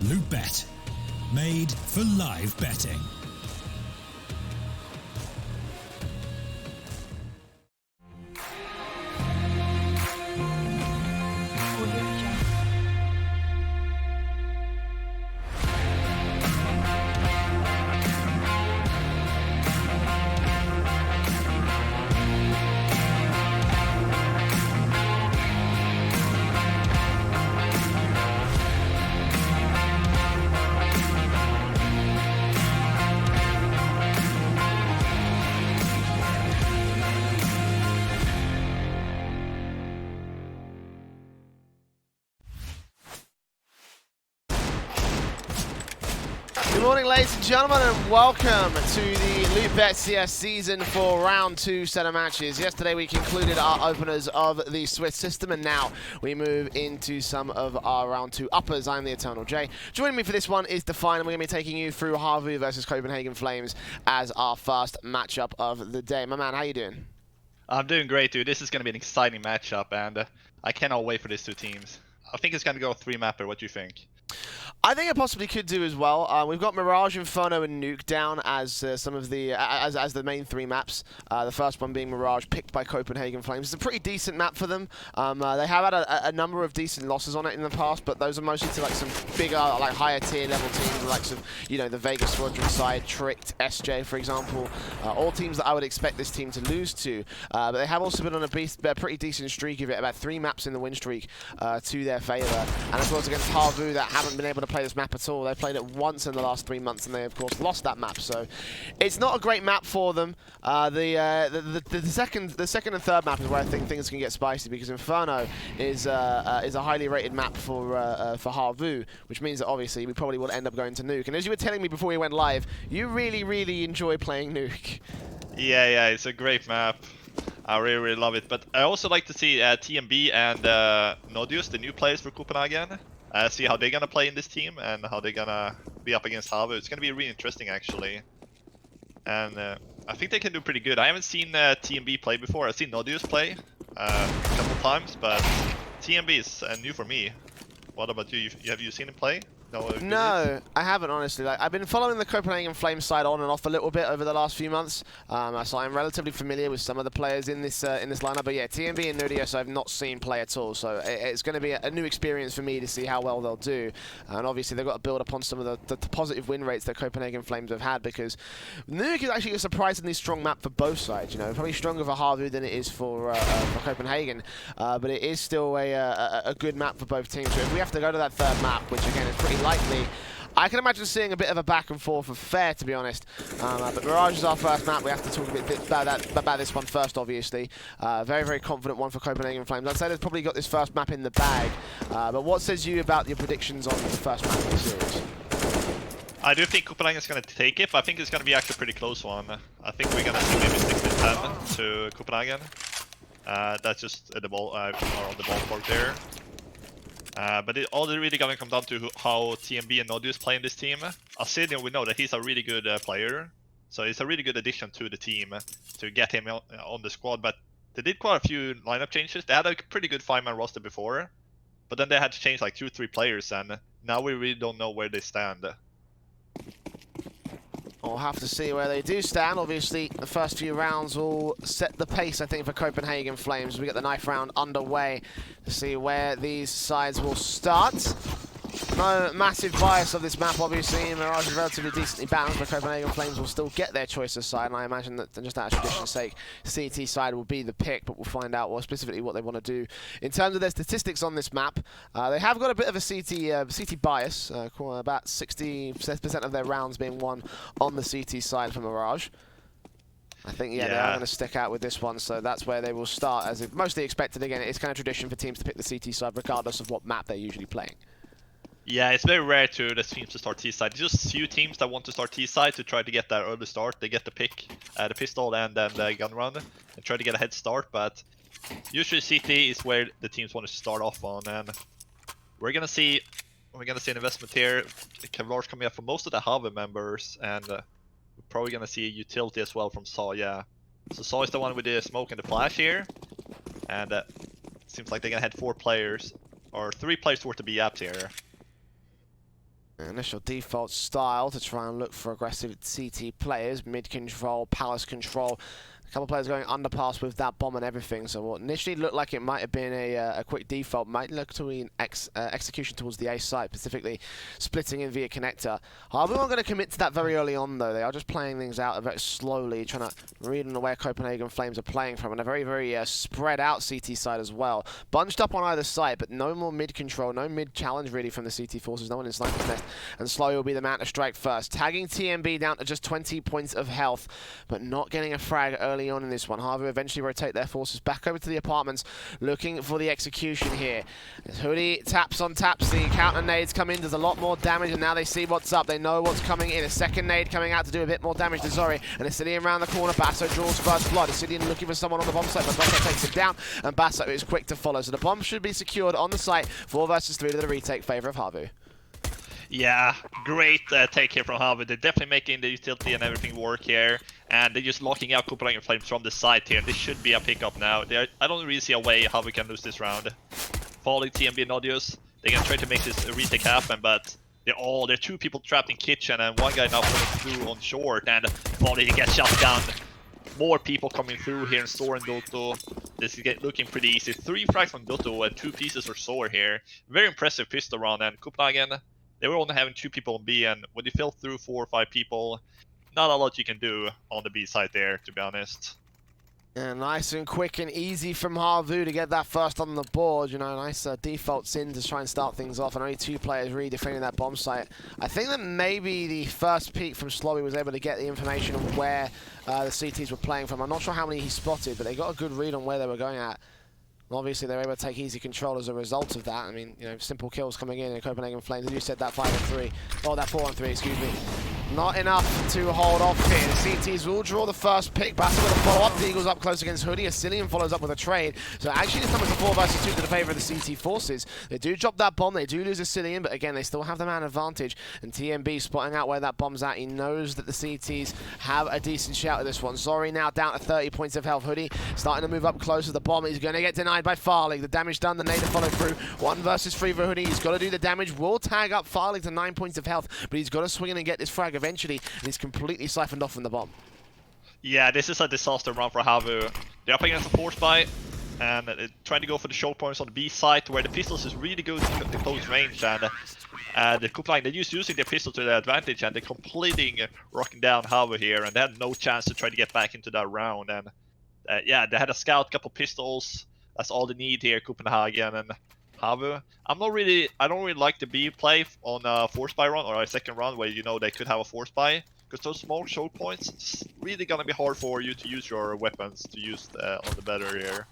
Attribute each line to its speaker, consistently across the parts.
Speaker 1: Loot.bet, made for live betting.
Speaker 2: Good morning, ladies and gentlemen, and welcome to the Loot.bet CS Season 4 Round 2 set of matches. Yesterday we concluded our openers of the Swiss system, and now we move into some of our Round 2 uppers. I'm the Eternal J. Joining me for this one is Define, and we're going to be taking you through HAVU versus Copenhagen Flames as our first matchup of the day. My man, how you doing?
Speaker 3: I'm doing great, dude. This is going to be an exciting matchup, and I cannot wait for these two teams. I think it's going to go 3-mapper. What do you think?
Speaker 2: I think it possibly could do as well. We've got Mirage, Inferno, and Nuke down as some of the as the main 3 maps. The first one being Mirage, picked by Copenhagen Flames. It's a pretty decent map for them. They have had a number of decent losses on it in the past, but those are mostly to like some bigger, like higher tier level teams, like some, the Vegas Squadron side, Tricked, SJ, for example. All teams that I would expect this team to lose to. But they have also been on a pretty decent streak of it, about 3 maps in the win streak to their favour. And of course against HAVU, that haven't been able to play this map at all. They played it once in the last 3 months, and they of course lost that map. So it's not a great map for them. The second and third map is where I think things can get spicy, because Inferno is a highly rated map for HAVU, which means that obviously we probably will end up going to Nuke. And as you were telling me before we went live, you really enjoy playing Nuke.
Speaker 3: Yeah, it's a great map. I really love it. But I also like to see TMB and Nodius, the new players for Copenhagen. See how they're gonna play in this team and how they're gonna be up against HAVU. It's gonna be really interesting, actually. And I think they can do pretty good. I haven't seen TMB play before. I've seen Nodius play a couple times, but TMB is new for me. What about you? Have you seen him play? No.
Speaker 2: No, I haven't, honestly. Like, I've been following the Copenhagen Flames side on and off a little bit over the last few months, so I'm relatively familiar with some of the players in this lineup. But yeah, TMB and Nudius I've not seen play at all, so it's going to be a new experience for me to see how well they'll do. And obviously they've got to build upon some of the positive win rates that Copenhagen Flames have had, because Nuke is actually a surprisingly strong map for both sides. You know, probably stronger for HAVU than it is for Copenhagen, but it is still a good map for both teams. So if we have to go to that third map, which again is pretty likely, I can imagine seeing a bit of a back and forth of fair, to be honest. But Mirage is our first map. We have to talk a bit about this one first, obviously. Very, very confident one for Copenhagen Flames. I'd say they've probably got this first map in the bag. But what says you about your predictions on the first map of the series?
Speaker 3: I do think Copenhagen is going to take it, but I think it's going to be actually a pretty close one. I think we're going to see maybe 6-10 to Copenhagen. That's just at the ball, on the ballpark there. But all really going to come down to how TMB and Nodius play in this team. Ascidian, we know that he's a really good player, so it's a really good addition to the team to get him on the squad. But they did quite a few lineup changes. They had a pretty good 5-man roster before, but then they had to change like 2-3 players, and now we really don't know where they stand.
Speaker 2: We'll have to see where they do stand. Obviously, the first few rounds will set the pace, I think, for Copenhagen Flames. We get the knife round underway to see where these sides will start. No massive bias of this map, obviously. Mirage is relatively decently balanced, but Copenhagen Flames will still get their choice of side, and I imagine that just out of tradition's sake, CT side will be the pick, but we'll find out specifically what they want to do. In terms of their statistics on this map, they have got a bit of a CT bias, about 60% of their rounds being won on the CT side for Mirage. I think, yeah, they are going to stick out with this one, so that's where they will start, as it mostly expected. Again, it's kind of tradition for teams to pick the CT side, regardless of what map they're usually playing.
Speaker 3: Yeah, it's very rare to the teams to start T-side. Just few teams that want to start T-side to try to get that early start. They get the pick, the pistol and then the gun round, and try to get a head start. But usually CT is where the teams want to start off on, and we're gonna see an investment here. Kevlar's coming up for most of the HAVU members, and we're probably gonna see a utility as well from Saw. Yeah, so Saw is the one with the smoke and the flash here, and it seems like they're gonna head 4 players or 3 players towards the B apps here.
Speaker 2: Initial default style to try and look for aggressive CT players, mid control, palace control. A couple of players going underpass with that bomb and everything, so what initially looked like it might have been a quick default might look to be an execution towards the A site, specifically splitting in via connector. HAVU aren't going to commit to that very early on, though. They are just playing things out very slowly, trying to read on where Copenhagen Flames are playing from, and a very, very spread out CT side as well. Bunched up on either side, but no more mid control, no mid challenge really from the CT forces, no one in sniper's nest, and Slowy will be the man to strike first. Tagging TMB down to just 20 points of health, but not getting a frag early on in this one. HAVU eventually rotate their forces back over to the apartments, looking for the execution here. As Hoodie taps on taps, the counter nades come in, does a lot more damage, and now they see what's up. They know what's coming in. A second nade coming out to do a bit more damage to Zori, and Ascidian around the corner. Basso draws first blood. Ascidian looking for someone on the bomb site, but Basso takes him down, and Basso is quick to follow. So the bomb should be secured on the site. 4 versus 3 to the retake, favor of HAVU.
Speaker 3: Yeah, great take here from HAVU. They're definitely making the utility and everything work here, and they're just locking out Copenhagen Flames from the side here. This should be a pickup now. I don't really see a way HAVU can lose this round. Following TMB and Nodius, they're gonna try to make this retake happen, but there are 2 people trapped in kitchen and 1 guy now pulling through on short, and Volley gets shut down. More people coming through here in Sore and Dotto. This is looking pretty easy. 3 frags from Dotto and 2 pieces for Sore here. Very impressive pistol round, and Copenhagen, they were only having 2 people on B, and when you fill through 4 or 5 people, not a lot you can do on the B side there, to be honest.
Speaker 2: Yeah, nice and quick and easy from HAVU to get that first on the board. You know, nice defaults in to try and start things off, and only 2 players really defending that bomb site. I think that maybe the first peek from Slowy was able to get the information of where the CTs were playing from. I'm not sure how many he spotted, but they got a good read on where they were going at. Obviously, they're able to take easy control as a result of that. I mean, you know, simple kills coming in Copenhagen Flames. As you said, that 5-on-3, or that 4-on-3, excuse me. Not enough to hold off here. The CTs will draw the first pick. Bassel with a follow-up. The Eagles up close against Hoodie. Asilian follows up with a trade. So actually this time it's a 4 versus 2 to the favor of the CT forces. They do drop that bomb. They do lose Asilian, but again, they still have the man advantage. And TMB spotting out where that bomb's at. He knows that the CTs have a decent shout at this one. Zori now down to 30 points of health. Hoodie starting to move up close to the bomb. He's going to get denied by Farley. The damage done. The nade to follow through. 1 versus 3 for Hoodie. He's got to do the damage. Will tag up Farley to 9 points of health, but he's got to swing in and get this frag eventually. And he's completely siphoned off from the bomb.
Speaker 3: Yeah, this is a disaster run for HAVU. They're up against a force buy, and trying to go for the choke points on the B side, where the pistols is really good at the close range, and the Copenhagen, they're just using their pistol to their advantage, and they're completely rocking down HAVU here, and they had no chance to try to get back into that round. And yeah, they had a scout, couple pistols. That's all they need here, Copenhagen. And HAVU, I don't really like the B play on a force buy run or a second run where you know they could have a force buy, because those small choke points, it's really gonna be hard for you to use your weapons to use on the better here.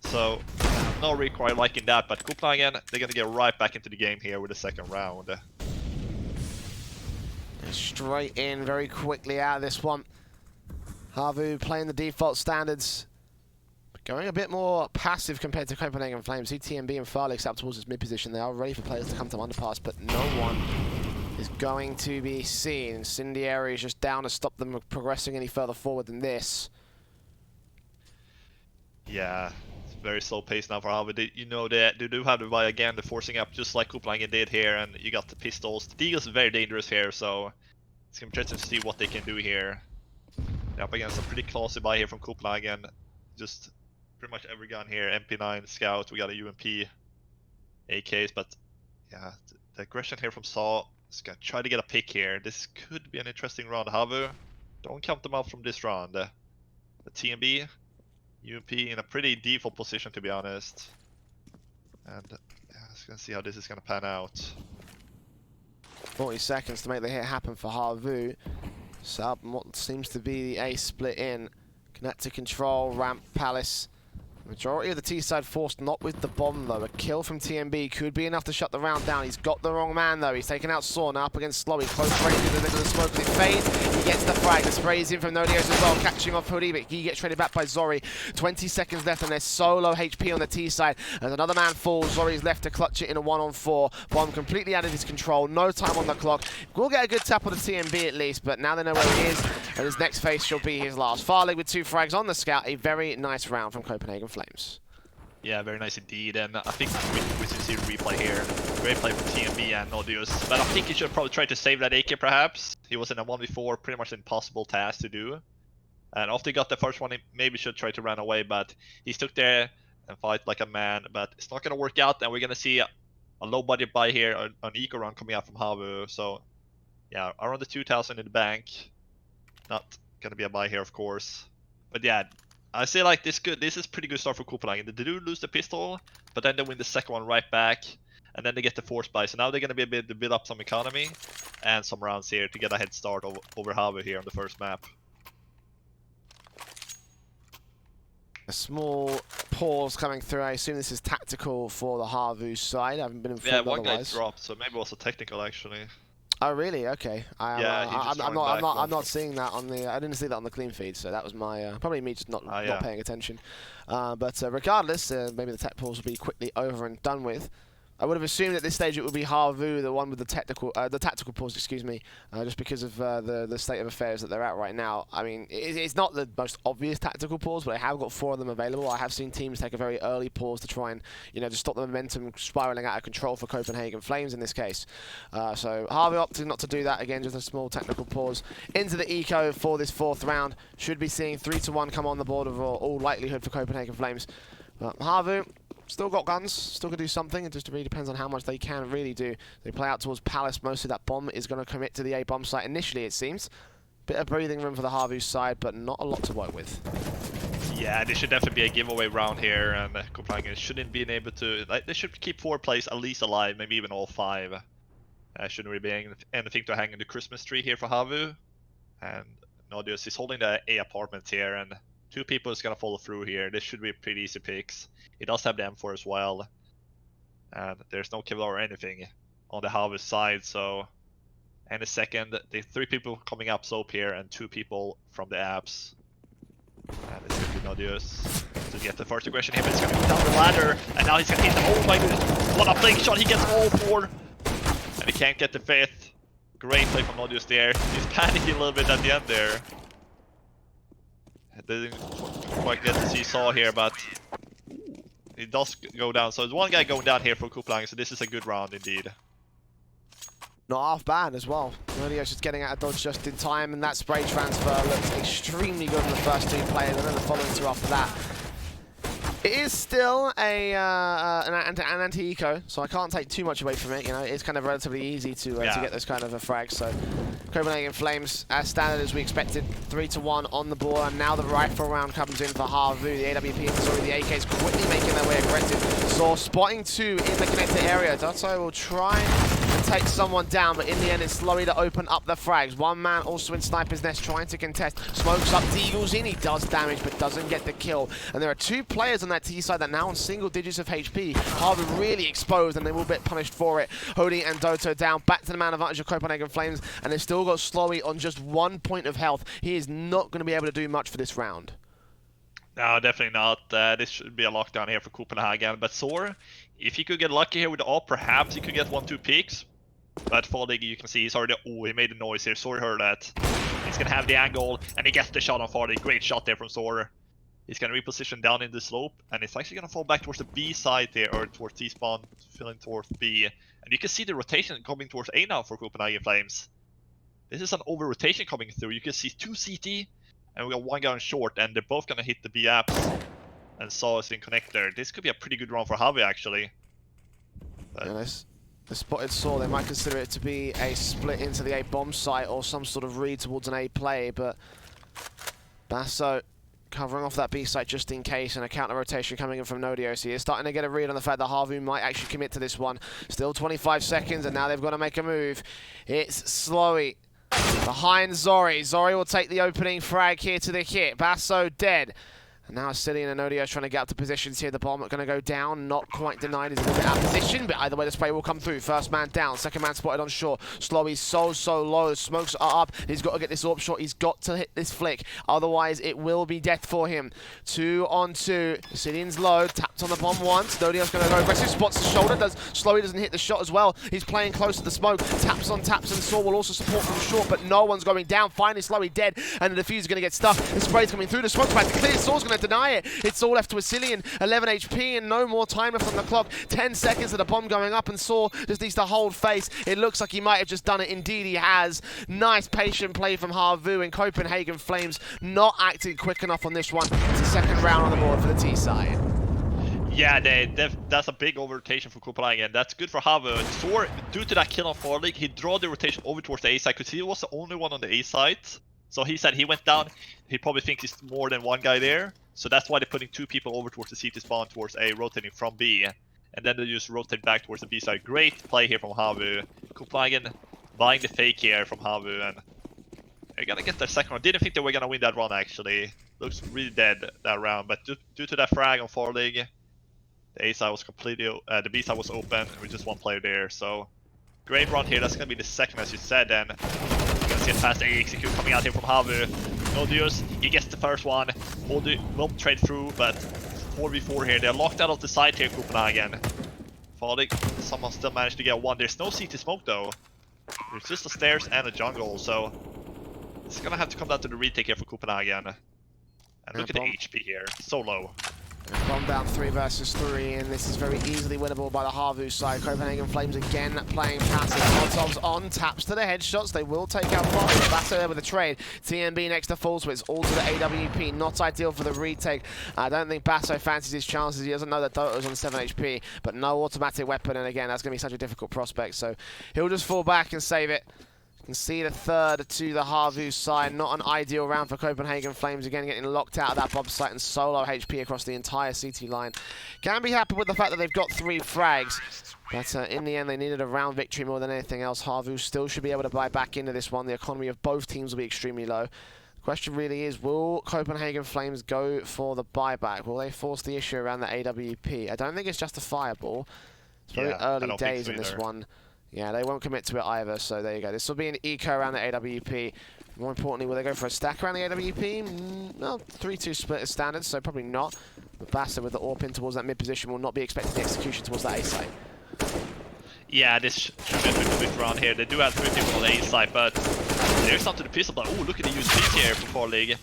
Speaker 3: So I'm not really quite liking that, but Copenhagen, they're gonna get right back into the game here with the second round.
Speaker 2: Straight in very quickly out of this one. HAVU playing the default standards. Going a bit more passive compared to Copenhagen Flames. See TMB and Farley up towards his mid position. They are ready for players to come to underpass, but no one is going to be seen. Incendiary is just down to stop them progressing any further forward than this.
Speaker 3: Yeah, it's very slow pace now for HAVU. You know they do have the buy again. They're forcing up just like Copenhagen did here, and you got the pistols. The Eagles is very dangerous here, so it's interesting to see what they can do here. They're up against a pretty classy buy here from Copenhagen. Just pretty much every gun here, MP9, Scout, we got a UMP, AKs, but yeah, the aggression here from Saw is gonna try to get a pick here. This could be an interesting round. HAVU, don't count them out from this round. The TMB, UMP in a pretty default position, to be honest. And yeah, let's gonna see how this is gonna pan out.
Speaker 2: 40 seconds to make the hit happen for HAVU. Sub what seems to be the A split in. Connect to control, ramp, Palace. Majority of the T-side forced not with the bomb though. A kill from TMB could be enough to shut the round down. He's got the wrong man though. He's taken out Saw now up against Slowy. Close range in the middle of the smoke with it fades. He gets the frag. The sprays in from Nodios as well, catching off Hoodie, but he gets traded back by Zori. 20 seconds left and there's so low HP on the T-side. As another man falls, Zori's left to clutch it in a 1-on-4. Bomb completely out of his control. No time on the clock. We'll get a good tap on the TMB at least, but now they know where he is, and his next face shall be his last. Farley with 2 frags on the Scout. A very nice round from Copenhagen Flames.
Speaker 3: Yeah, very nice indeed, and I think we should see a replay here. Great play from TMB and Nodius, but I think he should probably try to save that AK perhaps. He was in a 1v4, pretty much impossible task to do. And after he got the first one, he maybe should try to run away, but he stuck there and fight like a man. But it's not going to work out, and we're going to see a low budget buy here, an eco run coming out from HAVU. So yeah, around the 2,000 in the bank. Not going to be a buy here, of course. But yeah, I say like this is pretty good start for Copenhagen. They do lose the pistol, but then they win the second one right back, and then they get the force buy. So now they're going to be able to build up some economy and some rounds here to get a head start over HAVU here on the first map.
Speaker 2: A small pause coming through. I assume this is tactical for the HAVU side. I haven't been informed
Speaker 3: yeah, one
Speaker 2: otherwise.
Speaker 3: guy dropped, so maybe also technical actually.
Speaker 2: Oh really? Okay. I'm not seeing that on the. I didn't see that on the clean feed, so that was my probably me just not paying attention. But regardless, maybe the tech pause will be quickly over and done with. I would have assumed at this stage it would be HAVU, the one with the tactical pause, excuse me, just because of the state of affairs that they're at right now. I mean, it's not the most obvious tactical pause, but I have got 4 of them available. I have seen teams take a very early pause to try and, just stop the momentum spiraling out of control for Copenhagen Flames in this case. So HAVU opted not to do that again, just a small technical pause into the eco for this 4th round. Should be seeing 3-1 come on the board of all likelihood for Copenhagen Flames. But HAVU still got guns, still can do something. It just really depends on how much they can really do. They play out towards Palace. Most of that bomb is going to commit to the A bomb site initially, it seems. Bit of breathing room for the HAVU side, but not a lot to work with.
Speaker 3: Yeah, this should definitely be a giveaway round here, and Copenhagen shouldn't be able to. They should keep 4 players at least alive, maybe even all 5. Shouldn't really be anything to hang in the Christmas tree here for HAVU. And Nodius is holding the A apartments here, and 2 people is gonna follow through here. This should be pretty easy picks. He does have the M4 as well, and there's no Kevlar or anything on the HAVU side, so And a second, the 3 people coming up slope here and 2 people from the apps. And it's going to be Nodius to get the first aggression here, but it's going to go down the ladder. And now he's going to hit the, oh my goodness, what a flank shot, he gets all 4. And he can't get the 5th. Great play from Nodius there. He's panicking a little bit at the end there. Didn't quite get to see Saw here, but he does go down. So there's one guy going down here for Copenhagen, so this is a good round indeed.
Speaker 2: Not half bad as well. Nodius just getting out of dodge just in time, and that spray transfer looks extremely good on the first 2 players, and then the following 2 after that. It is still an anti-eco, so I can't take too much away from it. You know, it's kind of relatively easy to get those kind of frags. So Copenhagen Flames, as standard as we expected, 3-1 on the board, and now the rifle round comes in for HAVU. The AWP and sorry, the AKs quickly making their way aggressive. So spotting 2 in the connected area. Dotto will try and take someone down, but in the end it's Slowey to open up the frags. One man also in Sniper's Nest trying to contest. Smokes up, Deagles in, he does damage but doesn't get the kill. And there are 2 players on that T side that now on single digits of HP. HAVU really exposed and they will get punished for it. Hody and Dotto down, back to the man advantage of Copenhagen Flames, and they've still got Slowey on just 1 point of health. He is not going to be able to do much for this round.
Speaker 3: No, definitely not. This should be a lockdown here for Copenhagen. But Sor, if he could get lucky here with the AWP, perhaps he could get 1-2 peaks. But Faldig, you can see he's already... Oh, he made a noise here. Sor heard that. He's going to have the angle, and he gets the shot on Faldig. Great shot there from Sor. He's going to reposition down in the slope, and it's actually going to fall back towards the B side there, or towards T-spawn, filling towards B. And you can see the rotation coming towards A now for Copenhagen Flames. This is an over-rotation coming through. You can see 2 CT, and we got 1 guy on short, and they're both going to hit the B apps. And Saw is in connector. This could be a pretty good round for HAVU, actually. But...
Speaker 2: Yeah, the spotted Saw, they might consider it to be a split into the A bomb site or some sort of read towards an A play, but Basso covering off that B site just in case, and a counter rotation coming in from Nodius. He is starting to get a read on the fact that HAVU might actually commit to this one. Still 25 seconds, and now they've got to make a move. It's Slowey behind Zori. Zori will take the opening frag here to the hit. Basso dead. And now Cillian and Nodius trying to get up to positions here. The bomb going to go down. Not quite denied. He's a little bit out of position, but either way the spray will come through. First man down. Second man spotted on shore. Slowey's so low. The smokes are up. He's got to get this AWP shot. He's got to hit this flick. Otherwise, it will be death for him. 2 on 2. Cillian's low. Tapped on the bomb once. Nodius going to go aggressive. Spots the shoulder. Slowey doesn't hit the shot as well. He's playing close to the smoke. Taps on taps, and Saw will also support from short, but no one's going down. Finally, Slowey dead, and the defuser's going to get stuck. The spray's coming through. The smoke's about to clear. Saw's going to deny it. It's all left to a Cillian, 11 HP and no more time left on the clock. 10 seconds of the bomb going up, and Saw just needs to hold face. It looks like he might have just done it. Indeed he has. Nice patient play from HAVU, and Copenhagen Flames not acting quick enough on this one. It's the second round on the board for the T side.
Speaker 3: Yeah, that's a big over-rotation for Copenhagen. That's good for HAVU. Sor, due to that kill on Farlig, he drew the rotation over towards the A side because he was the only one on the A side. So he said he went down. He probably thinks he's more than 1 guy there. So that's why they're putting 2 people over towards the CT spawn towards A, rotating from B. And then they just rotate back towards the B side. Great play here from HAVU. Copenhagen buying the fake here from HAVU, and they're gonna get their second round. Didn't think they were gonna win that round actually. Looks really dead that round, but due to that frag on Farlig, the A side was completely, the B side was open with just 1 player there. So great run here. That's gonna be the second, as you said. And you're gonna see a fast A execute coming out here from HAVU. Nodius, he gets the first one. Hody won't trade through, but 4v4 here. They're locked out of the side here, Copenhagen. Farlig, someone still managed to get 1. There's no CT smoke though. There's just the stairs and a jungle, so it's gonna have to come down to the retake here for Copenhagen. And look at the HP here, so low.
Speaker 2: Bomb down 3 versus 3, and this is very easily winnable by the HAVU side. Copenhagen Flames again playing passive. Molotovs on, taps to the headshots. They will take out Farlig. Basso there with a trade. TMB next to full switch, all to the AWP. Not ideal for the retake. I don't think Basso fancies his chances. He doesn't know that Doto's on 7 HP, but no automatic weapon, and again, that's going to be such a difficult prospect. So he'll just fall back and save it. You can see the third to the HAVU side. Not an ideal round for Copenhagen Flames. Again, getting locked out of that bomb site and solo HP across the entire CT line. Can be happy with the fact that they've got 3 frags. But in the end, they needed a round victory more than anything else. HAVU still should be able to buy back into this one. The economy of both teams will be extremely low. The question really is, will Copenhagen Flames go for the buyback? Will they force the issue around the AWP? I don't think it's justifiable. It's very early days in this one. Yeah, they won't commit to it either, so there you go. This will be an eco around the AWP. More importantly, will they go for a stack around the AWP? No, 3-2 split is standard, so probably not. But Basta with the AWP in towards that mid position will not be expecting the execution towards that A site.
Speaker 3: Yeah, this should be a pretty quick round here. They do have 3 people on the A side, but there's something to pistol. But oh, look at the USP here for Far League.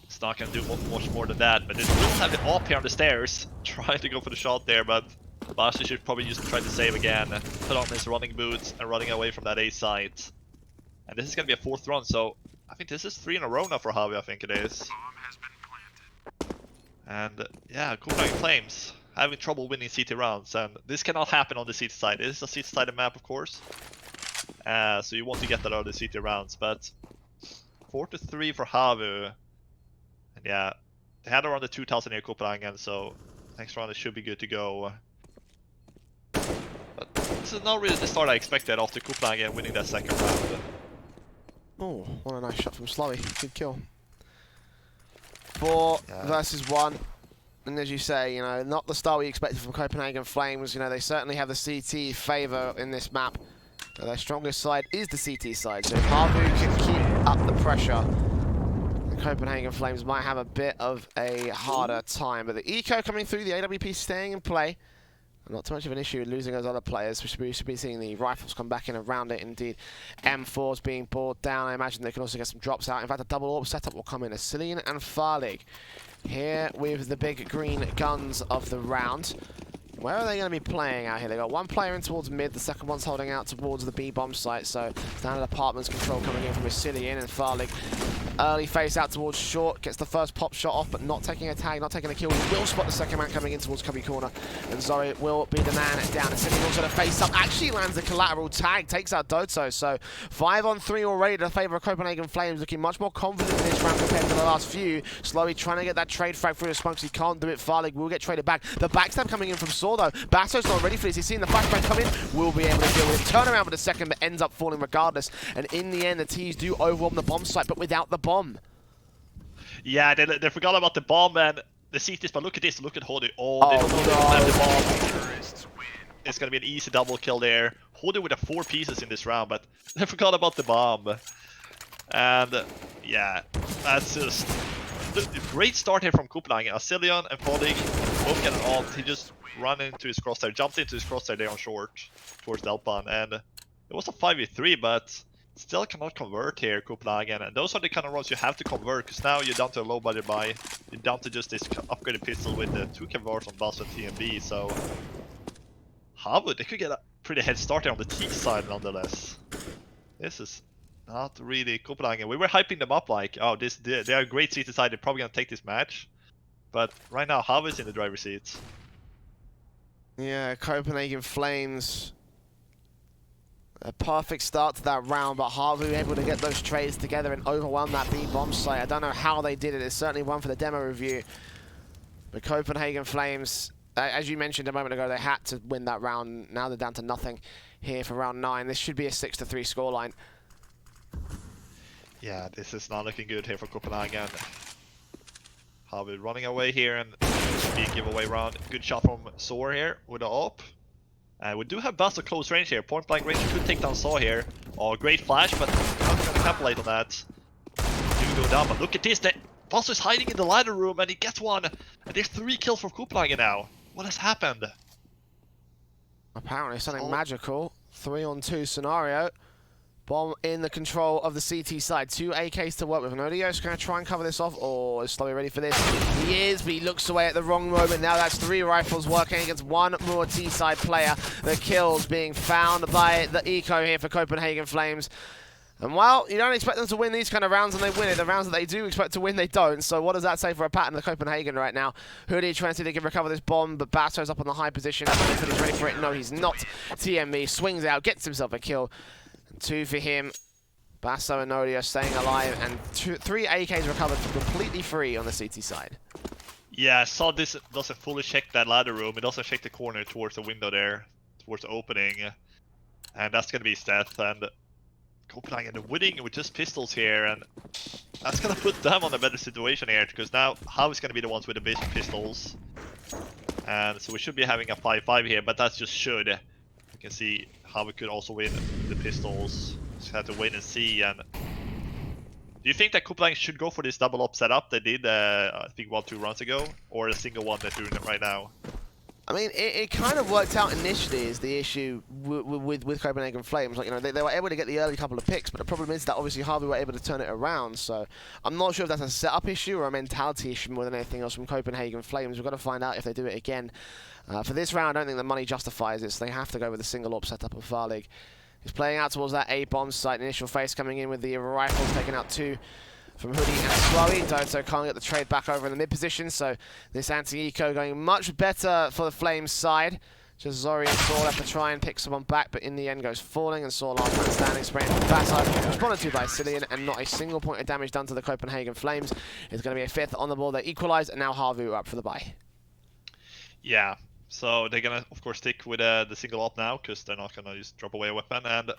Speaker 3: It's not gonna do much more than that, but they still have the AWP here on the stairs. Trying to go for the shot there, but Basta should probably just try to save again. Put on his running boots and running away from that A site. And this is gonna be a 4th run, so I think this is 3 in a row now for HAVU, I think it is. And yeah, Copenhagen Flames having trouble winning CT rounds, and this cannot happen on the CT side. It is a CT sided map, of course, so you want to get that out of the CT rounds. But 4-3 for HAVU, and yeah, they had around the 2,000 near Copenhagen, so next round it should be good to go. But this is not really the start I expected after Copenhagen winning that 2nd round.
Speaker 2: Oh, what a nice shot from Slowy. Good kill. 4 versus 1. And as you say, you know, not the start we expected from Copenhagen Flames. You know, they certainly have the CT favour in this map. But their strongest side is the CT side. So if HAVU can keep up the pressure, the Copenhagen Flames might have a bit of a harder time. But the eco coming through, the AWP staying in play. Not too much of an issue with losing those other players. We should be seeing the rifles come back in around it. Indeed, M4s being brought down. I imagine they can also get some drops out. In fact, a double AWP setup will come in. Asilian and Farlig here with the big green guns of the round. Where are they going to be playing out here? They've got one player in towards mid, the second one's holding out towards the B-bomb site, so standard apartments control coming in from Asilian, and Farlig early face out towards short, gets the first pop shot off, but not taking a tag, not taking a kill. He will spot the second man coming in towards cubby corner, and Zori will be the man down. Asilian also the face up, actually lands a collateral tag, takes out Doto, so 5-on-3 already to the favour of Copenhagen Flames, looking much more confident in this round compared to the last few. Slowly trying to get that trade frag through the spunks, he can't do it. Farlig will get traded back. The backstab coming in from Saw though. Basso's not ready for this. He's seen the flashbang come in, will be able to deal with it. Turn around for the second, but ends up falling regardless. And in the end, the T's do overwhelm the bomb site, but without the bomb.
Speaker 3: Yeah, they forgot about the bomb, and the CTs, but look at this, look at HAVU. Oh, they don't have the bomb. It's gonna be an easy double kill there. HAVU with the 4 pieces in this round, but they forgot about the bomb. And yeah, that's just a great start here from Copenhagen. Asilian and Farlig both get an ult. He just ran into his crosshair, jumped into his crosshair there on short towards Delpan, and it was a 5v3, but still cannot convert here, Copenhagen. And those are the kind of runs you have to convert, because now you're down to a low budget buy. You're down to just this upgraded pistol with the 2 converts on Buzz and TMB, so HAVU, they could get a pretty head start here on the T side nonetheless. This is not really Copenhagen. We were hyping them up like, oh, they are a great CT side, they're probably gonna take this match. But right now, HAVU is in the driver's seat.
Speaker 2: Yeah, Copenhagen Flames. A perfect start to that round, but HAVU able to get those trades together and overwhelm that B-bomb site. I don't know how they did it. It's certainly one for the demo review. But Copenhagen Flames, as you mentioned a moment ago, they had to win that round. Now they're down to nothing here for round 9. This should be a 6-3 scoreline.
Speaker 3: Yeah, this is not looking good here for Copenhagen. HAVU running away here, and should be a giveaway round. Good shot from Soar here with the AWP. And we do have Buzz at close range here. Point blank range could take down Saw here. Oh, great flash, but not going to capitulate on that. Do go down, but look at this. Buzz is hiding in the ladder room, and he gets one. And there's 3 kills for Copenhagen now. What has happened?
Speaker 2: Apparently something magical. 3-on-2 scenario. Bomb in the control of the CT side. 2 AKs to work with. Nodio's going to try and cover this off. Oh, is Slowly ready for this? He is, but he looks away at the wrong moment. Now that's 3 rifles working against 1 more T-side player. The kills being found by the eco here for Copenhagen Flames. And while you don't expect them to win these kind of rounds and they win it, the rounds that they do expect to win, they don't. So what does that say for a pattern of Copenhagen right now? Hoodie trying to see if they can recover this bomb, but Basso's up on the high position. He's ready for it. No, he's not. TMB swings out, gets himself a kill. 2 for him. Basso and Nodia staying alive, and 3 AKs recovered completely free on the CT side.
Speaker 3: Yeah, I saw this doesn't fully check that ladder room. It doesn't check the corner towards the window there, towards the opening. And that's going to be his death. And Copenhagen winning with just pistols here, and that's going to put them on a better situation here, because now HAVU is going to be the ones with the basic pistols. And so we should be having a 5-5 here, but that's just should. You can see HAVU could also win the pistols. Just have to wait and see. And do you think that Copenhagen should go for this double up setup they did, I think 1-2 rounds ago, or a single one they're doing it right now?
Speaker 2: I mean, it kind of worked out initially is the issue with Copenhagen Flames. Like, you know, they were able to get the early couple of picks, but the problem is that obviously HAVU were able to turn it around. So I'm not sure if that's a setup issue or a mentality issue more than anything else from Copenhagen Flames. We've got to find out if they do it again. For this round, I don't think the money justifies it, so they have to go with a single AWP setup of Farlig. He's playing out towards that A bomb site. Initial face coming in with the rifles, taking out 2 from Hoodie and Slurry. Doto can't get the trade back over in the mid position, so this anti-eco going much better for the Flames side. Just Zori and Saul have to try and pick someone back, but in the end goes falling, and Saul last man standing, spraying from the backside, responded to by Cillian, and not a single point of damage done to the Copenhagen Flames. It's going to be a 5th on the board. They equalise, and now HAVU are up for the bye.
Speaker 3: Yeah, so they're gonna of course stick with the single up now, because they're not gonna just drop away a weapon. And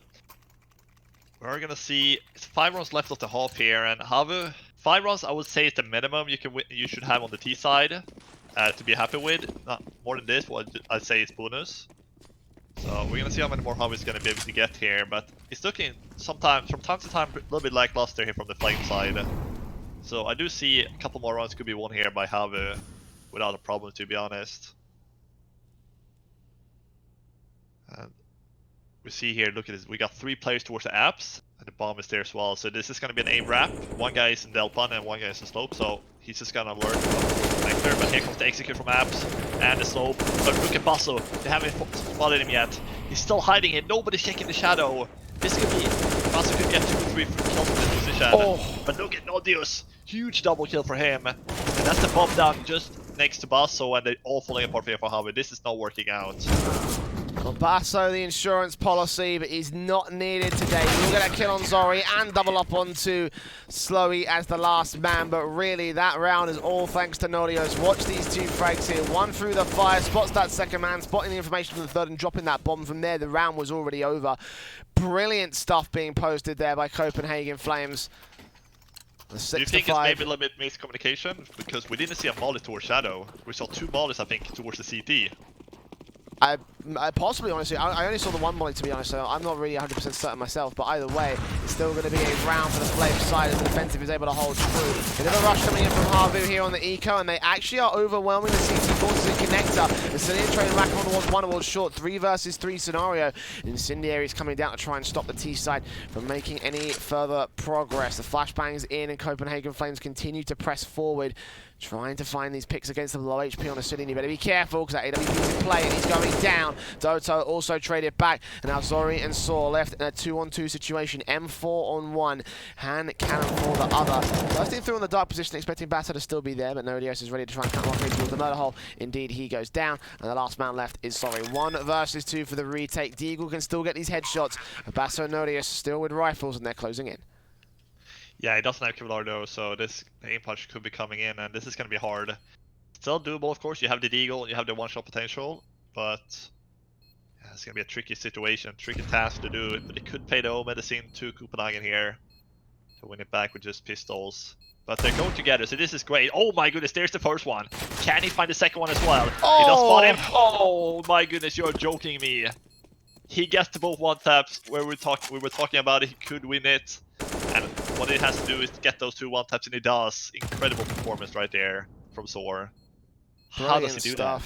Speaker 3: we're gonna see it's 5 rounds left of the half here, and HAVU 5 rounds I would say is the minimum you should have on the T side to be happy with. Not more than this, what I'd say is bonus. So we're gonna see how many more HAVU is gonna be able to get here, but it's looking sometimes from time to time a little bit lackluster here from the Flame side. So I do see a couple more rounds could be won here by HAVU without a problem, to be honest. And we see here, look at this, we got 3 players towards the apps, and the bomb is there as well. So this is going to be an A wrap. One guy is in Delpan and one guy is in slope, so he's just going to learn connector. But here comes the execute from apps and the slope. But look at Basso, they haven't spotted him yet. He's still hiding here, nobody's checking the shadow. This could be, Basso could get 2 or 3 kills in this position. Oh. But look at Nodius, huge double kill for him. And that's the bomb down just next to Basso, and they're all falling apart here for HAVU. This is not working out.
Speaker 2: Well, Basso, the insurance policy, but he's not needed today. He will get a kill on Zori and double up onto Slowy as the last man, but really that round is all thanks to Nodios. Watch these 2 frags here. One through the fire, spots that second man, spotting the information from the third and dropping that bomb from there. The round was already over. Brilliant stuff being posted there by Copenhagen Flames.
Speaker 3: Do you think it's maybe a little bit miscommunication? Because we didn't see a molly towards Shadow. We saw 2 mollies, I think, towards the CT.
Speaker 2: I possibly, honestly, I only saw the one molly, to be honest, so I'm not really 100% certain myself, but either way, it's still going to be a round for the Flame side as the defensive is able to hold true. A bit of a rush coming in from HAVU here on the eco, and they actually are overwhelming the CT forces in Connector. The Cillian train back on towards 1 towards short, 3 versus 3 scenario. Incendiary is coming down to try and stop the T side from making any further progress. The flashbangs in, and Copenhagen Flames continue to press forward, trying to find these picks against the low HP on a Cillian. You better be careful, because that AWP is in play, and he's going down. Doto also traded back, and now Zori and Saw left in a 2-on-2 situation. M4 on 1, hand cannon for the other. Bursting through on the dark position, expecting Batter to still be there, but Nodios is ready to try and cut off towards the murder hole. Indeed, he goes down, and the last man left is Zori. 1 versus 2 for the retake. Deagle can still get these headshots. Basso and Nodios still with rifles, and they're closing in.
Speaker 3: Yeah, he doesn't have Kevlar though, so this aim punch could be coming in, and this is going to be hard. Still doable, of course. You have the Deagle, you have the one-shot potential, but yeah, it's going to be a tricky situation, tricky task to do. But they could play the O medicine to Copenhagen here to win it back with just pistols. But they're going together, so this is great. Oh my goodness, there's the first one. Can he find the second one as well? Oh! He does spot him. Oh my goodness, you're joking me. He gets to both one-taps where we were talking about it. He could win it. And what he has to do is get those 2 one-taps, and he does. Incredible performance right there from Zor. How does he do that?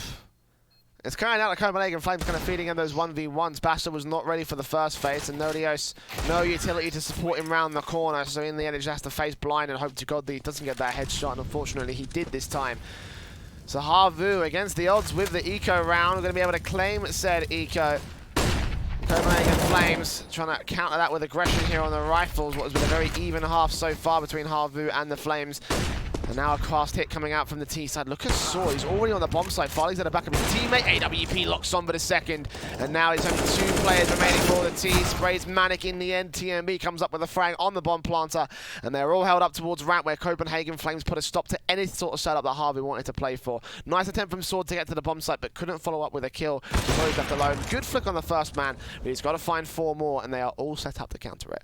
Speaker 2: It's kind of out of Copenhagen Flames kind of feeding him those 1v1s. Basher was not ready for the first phase, and Nodios, no utility to support him round the corner, so in the end he just has to face blind and hope to God that he doesn't get that headshot, and unfortunately he did this time. So HAVU, against the odds with the eco round, we're going to be able to claim said eco. Copenhagen Flames trying to counter that with aggression here on the rifles. What has been a very even half so far between HAVU and the Flames. And now a cast hit coming out from the T side. Look at Saw, he's already on the bomb side. Farley's at the back of his teammate. AWP locks on for the second. And now it's only 2 players remaining for the T. Sprays Manic in the end. TMB comes up with a frag on the bomb planter. And they're all held up towards ramp, where Copenhagen Flames put a stop to any sort of setup that HAVU wanted to play for. Nice attempt from Sword to get to the bomb site, but couldn't follow up with a kill. So he's left alone. Good flick on the first man, but he's got to find 4 more, and they are all set up to counter it.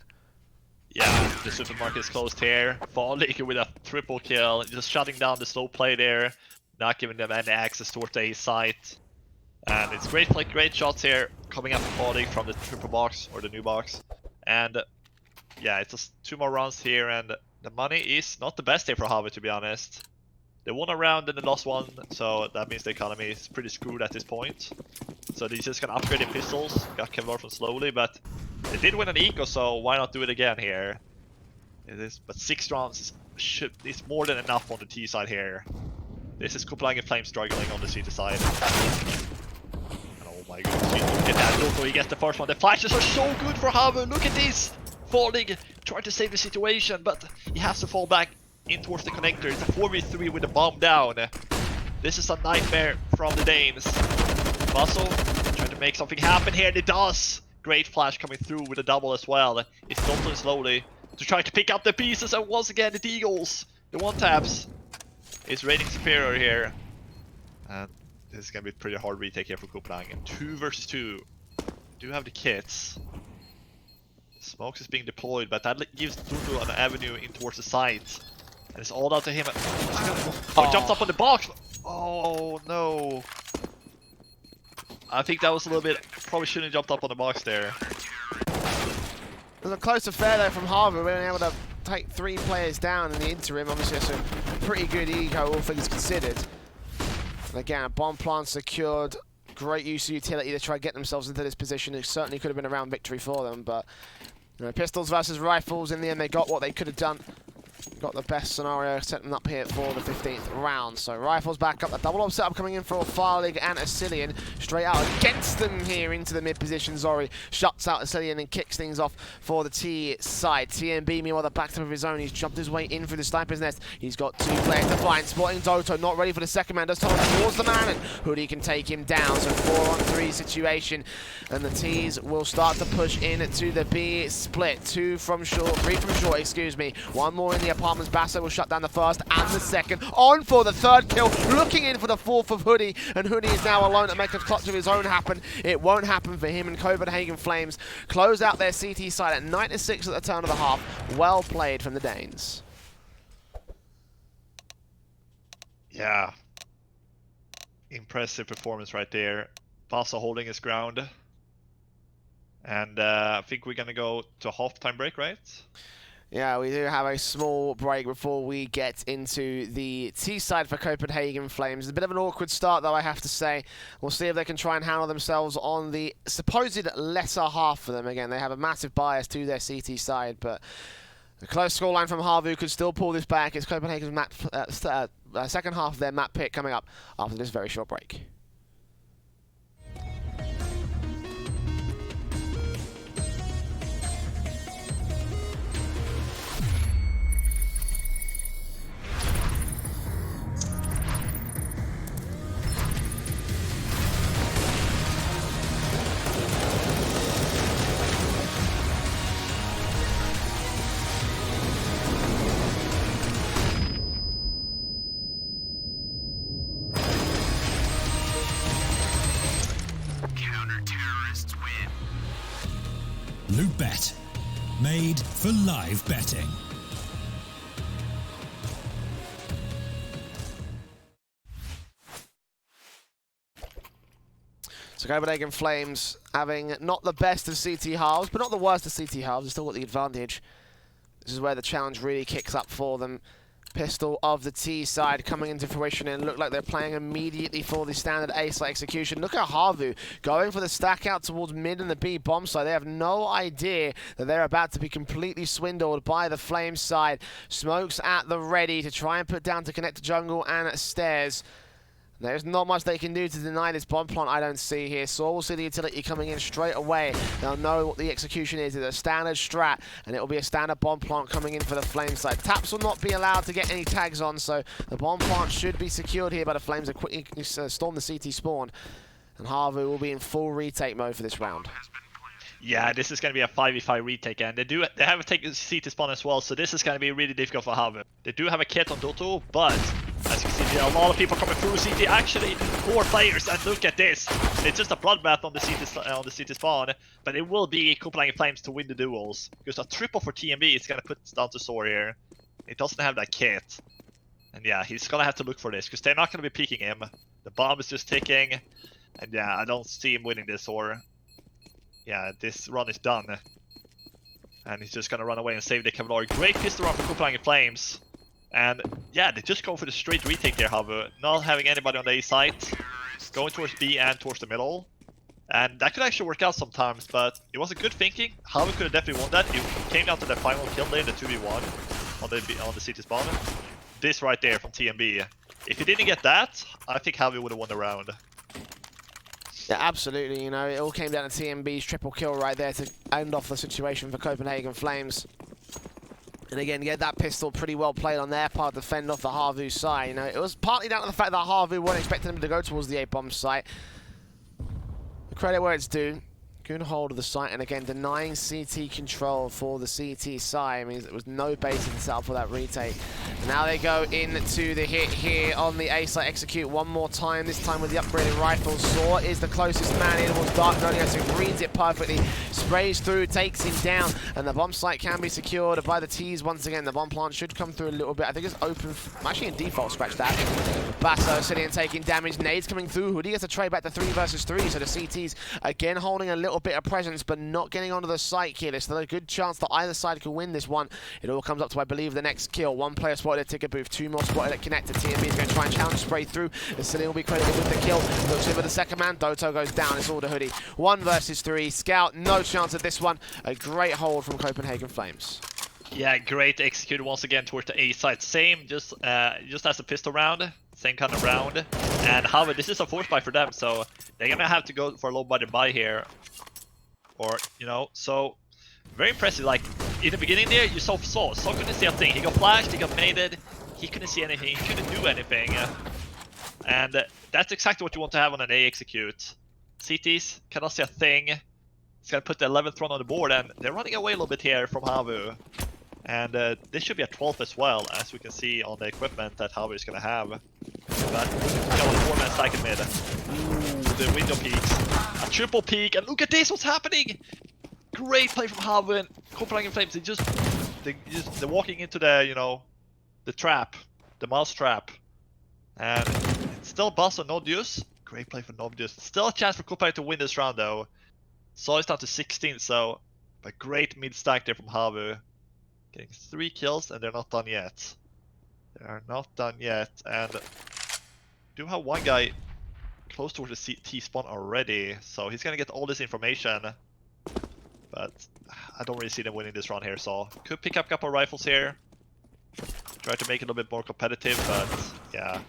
Speaker 3: Yeah, the supermarket is closed here. Farlig with a triple kill, just shutting down the slow play there, not giving them any access towards the A site. And it's great play, great shots here coming up body from the triple box or the new box. And yeah, it's just 2 more rounds here, and the money is not the best here for HAVU, to be honest. They won a round and they lost one, so that means the economy is pretty screwed at this point. So they're just gonna upgrade the pistols, got Kevlar from slowly, but they did win an eco, so why not do it again here? It is, but 6 rounds is more than enough on the T side here. This is Copenhagen Flames struggling on the CT side. And oh my goodness, look at that Loto, he gets the first one. The flashes are so good for HAVU, look at this! Falling, trying to save the situation, but he has to fall back in towards the connector. It's a 4v3 with the bomb down. This is a nightmare from the Danes. Muscle trying to make something happen here, and it does! Great flash coming through with a double as well. It's Dalton slowly to try to pick up the pieces, and once again the Deagles, the one-taps, is reigning superior here. And this is gonna be a pretty hard retake here for Copenhagen. 2 versus 2. Do have the kits. Smokes is being deployed, but that gives Tutu an avenue in towards the site. And it's all down to him. Oh, jumped up on the box! Oh no! I think that was a little bit... Probably shouldn't have jumped up on the box there.
Speaker 2: It was a close affair though from HAVU, being able to take 3 players down in the interim. Obviously it's a pretty good eco, all things considered. And again, a bomb plant secured. Great use of utility to try to get themselves into this position. It certainly could have been a round victory for them, but you know, pistols versus rifles, in the end they got what they could have done. Got the best scenario, set them up here for the 15th round. So rifles back up, a double up setup coming in for a Farlig and a Cillian. Straight out against them here into the mid position. Zori shuts out a Cillian and kicks things off for the T side. TMB, meanwhile, the back of his own. He's jumped his way in through the sniper's nest. He's got 2 players to find. Spotting Doto, not ready for the second man. Does turn towards the man, and Hoodie can take him down. So 4-on-3 situation. And the T's will start to push in to the B split. 2 from short, 3 from short, excuse me. 1 more in the apartments. Basso will shut down the first and the second. On for the 3rd kill, looking in for the 4th of Hoodie, and Hoodie is now alone to make a clutch of his own happen. It won't happen for him, and Copenhagen Flames close out their CT side at 9-6 at the turn of the half. Well played from the Danes.
Speaker 3: Yeah. Impressive performance right there. Basso holding his ground. And I think we're gonna go to a half-time break, right?
Speaker 2: Yeah, we do have a small break before we get into the T side for Copenhagen Flames. It's a bit of an awkward start, though, I have to say. We'll see if they can try and handle themselves on the supposed lesser half for them. Again, they have a massive bias to their CT side, but a close scoreline from HAVU could still pull this back. It's Copenhagen's map, second half of their map pick coming up after this very short break.
Speaker 1: Loot.bet. Made for live betting.
Speaker 2: So Copenhagen Flames having not the best of CT halves, but not the worst of CT halves. They've still got the advantage. This is where the challenge really kicks up for them. Pistol of the T side coming into fruition, and look like they're playing immediately for the standard A-side execution. Look at HAVU going for the stack out towards mid and the B bomb side. They have no idea that they're about to be completely swindled by the Flame side. Smokes at the ready to try and put down to connect to jungle and stairs. There's not much they can do to deny this bomb plant, I don't see here. So we'll see the utility coming in straight away. They'll know what the execution is. It's a standard strat, and it will be a standard bomb plant coming in for the Flame side. Taps will not be allowed to get any tags on, so the bomb plant should be secured here, but the Flames are quickly storm the CT spawn. And HAVU will be in full retake mode for this round.
Speaker 3: Yeah, this is going to be a 5v5 retake, and they have taken CT spawn as well, so this is going to be really difficult for HAVU. They do have a kit on Doto, but as you can see, there are a lot of people coming through CT. Actually, 4 players, and look at this. It's just a bloodbath on the CT spawn, but it will be Copenhagen Flames to win the duels. Because a triple for TMB is going to put down to Sor here. He doesn't have that kit. And yeah, he's going to have to look for this, because they're not going to be peeking him. The bomb is just ticking. And yeah, I don't see him winning this, or yeah, this run is done. And he's just gonna run away and save the Cavalry. Great pistol run for Copenhagen Flames. And yeah, they just go for the straight retake there, HAVU. Not having anybody on the A site. Going towards B and towards the middle. And that could actually work out sometimes, but it was a good thinking. HAVU could have definitely won that. It came down to the final kill there, the 2v1 on the city spawn. This right there from TMB. If he didn't get that, I think HAVU would have won the round.
Speaker 2: Yeah, absolutely. You know, it all came down to TMB's triple kill right there to end off the situation for Copenhagen Flames. And again, yeah, that pistol pretty well played on their part to fend off the HAVU side. You know, it was partly down to the fact that HAVU weren't expecting them to go towards the A-bomb site. The credit where it's due. Good hold of the site, and again, denying CT control for the CT side. I mean, there was no basis to set up for that retake. And now they go into the hit here on the A site. Execute one more time, this time with the upgraded rifle. Saw is the closest man in towards Dark Nodius, who reads it perfectly, sprays through, takes him down, and the bomb site can be secured by the T's once again. The bomb plant should come through a little bit. I think it's open, actually in default, scratch that. Basso sitting and taking damage. Nades coming through. Hoodie gets a trade back to 3 versus 3, so the CT's again holding a little bit of presence, but not getting onto the site here. There's still a good chance that either side could win this one. It all comes up to, I believe, the next kill. One player spotted at ticket booth, 2 more spotted at connector. TMB is going to try and challenge spray through. The Cillian will be credited with the kill. Looks in with the second man. Doto goes down. It's all the Hoodie. 1 versus 3. Scout, no chance at this one. A great hold from Copenhagen Flames.
Speaker 3: Yeah, great executed once again towards the A side. Same, just as a pistol round. Same kind of round. And HAVU, this is a force buy for them, so they're gonna have to go for a low budget buy here. Or, you know, so very impressive. Like in the beginning there, you saw couldn't see a thing. He got flashed, he got naded, he couldn't see anything, he couldn't do anything. And that's exactly what you want to have on an A execute. CTs cannot see a thing. It's gonna put the 11th run on the board, and they're running away a little bit here from HAVU. And this should be a 12th as well, as we can see on the equipment that HAVU is gonna have. But got a 4-man stack in mid. Ooh, the window peaks. A triple peak, and look at this, what's happening! Great play from HAVU, and Copenhagen Flames, they're walking into the, you know, the trap, the mouse trap. And it's still Basso Nodius. Great play for Nodius. Still a chance for Copenhagen to win this round though. So it's down to 16, so a great mid stack there from HAVU. Getting 3 kills, and they're not done yet. They are not done yet, and do have one guy close towards the T spawn already, so he's gonna get all this information. But I don't really see them winning this round here, so could pick up a couple of rifles here. Try to make it a little bit more competitive, but yeah.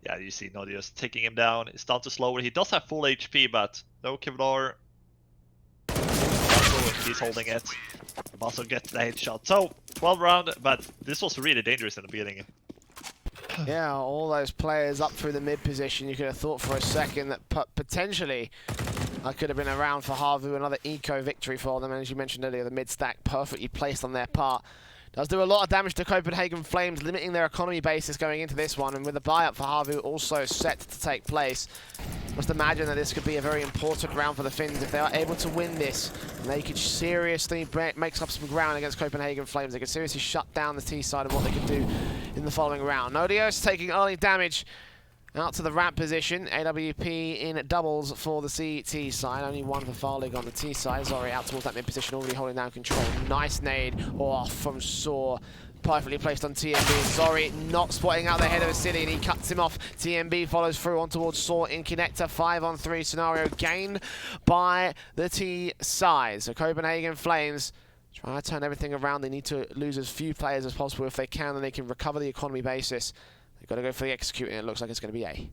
Speaker 3: Yeah, you see Nodius taking him down. It's down to slower. He does have full HP, but no Kevlar. He's holding it. Basso gets the headshot. So 12 round, but this was really dangerous in the beginning.
Speaker 2: Yeah, all those players up through the mid position. You could have thought for a second that potentially I could have been around for HAVU, another eco victory for them. And as you mentioned earlier, the mid stack perfectly placed on their part. Does do a lot of damage to Copenhagen Flames, limiting their economy basis going into this one. And with the buy-up for HAVU also set to take place, must imagine that this could be a very important round for the Finns. If they are able to win this, they could seriously make up some ground against Copenhagen Flames. They could seriously shut down the T side of what they could do in the following round. Nodios taking early damage out to the ramp position. AWP in doubles for the CT side. Only 1 for Farlig on the T side. Zori out towards that mid position, already holding down control. Nice nade off from Saw. Perfectly placed on TMB. Zori not spotting out the head of the city, and he cuts him off. TMB follows through on towards Saw in connector. 5-on-3 scenario gained by the T side. So Copenhagen Flames try to turn everything around. They need to lose as few players as possible. If they can, then they can recover the economy basis. They've got to go for the execute, and it looks like it's going to be A.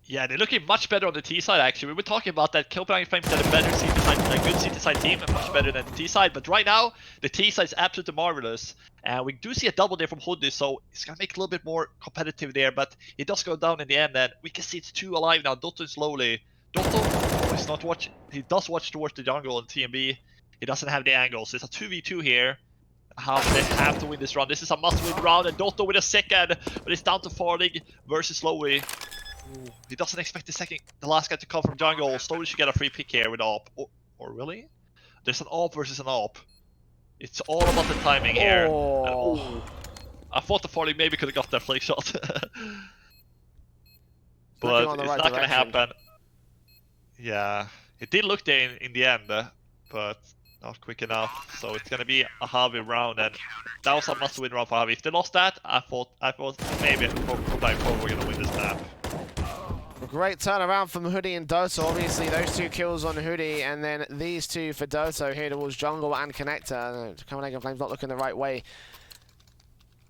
Speaker 3: Yeah, they're looking much better on the T side actually. We were talking about that Copenhagen Flames had a better CT side, a good CT side team, and much better than the T side. But right now, the T side is absolutely marvelous. And we do see a double there from Hoodie, so it's going to make it a little bit more competitive there. But it does go down in the end, and we can see it's 2 alive now. Dotto is slowly. Dotto is not watching. He does watch towards the jungle on TMB. He doesn't have the angle, so it's a 2v2 here. They have to win this round. This is a must-win round, and Dotto with a second, but it's down to Farlig versus Slowey. Ooh, he doesn't expect the last guy to come from jungle. Slowey should get a free pick here with AWP. Or really? There's an AWP versus an AWP. It's all about the timing here. Oh. I thought the Farlig maybe could have got that flick shot. But it's not going to happen. Yeah, it did look there in the end, but not quick enough. So it's gonna be a HAVU round, and that was a must-win round for HAVU. If they lost that, I thought maybe Copenhagen were gonna win this map.
Speaker 2: A great turnaround from Hoodie and Doto. Obviously, those 2 kills on Hoodie, and then these 2 for Doto here towards Jungle and Connector. Copenhagen Flames not looking the right way.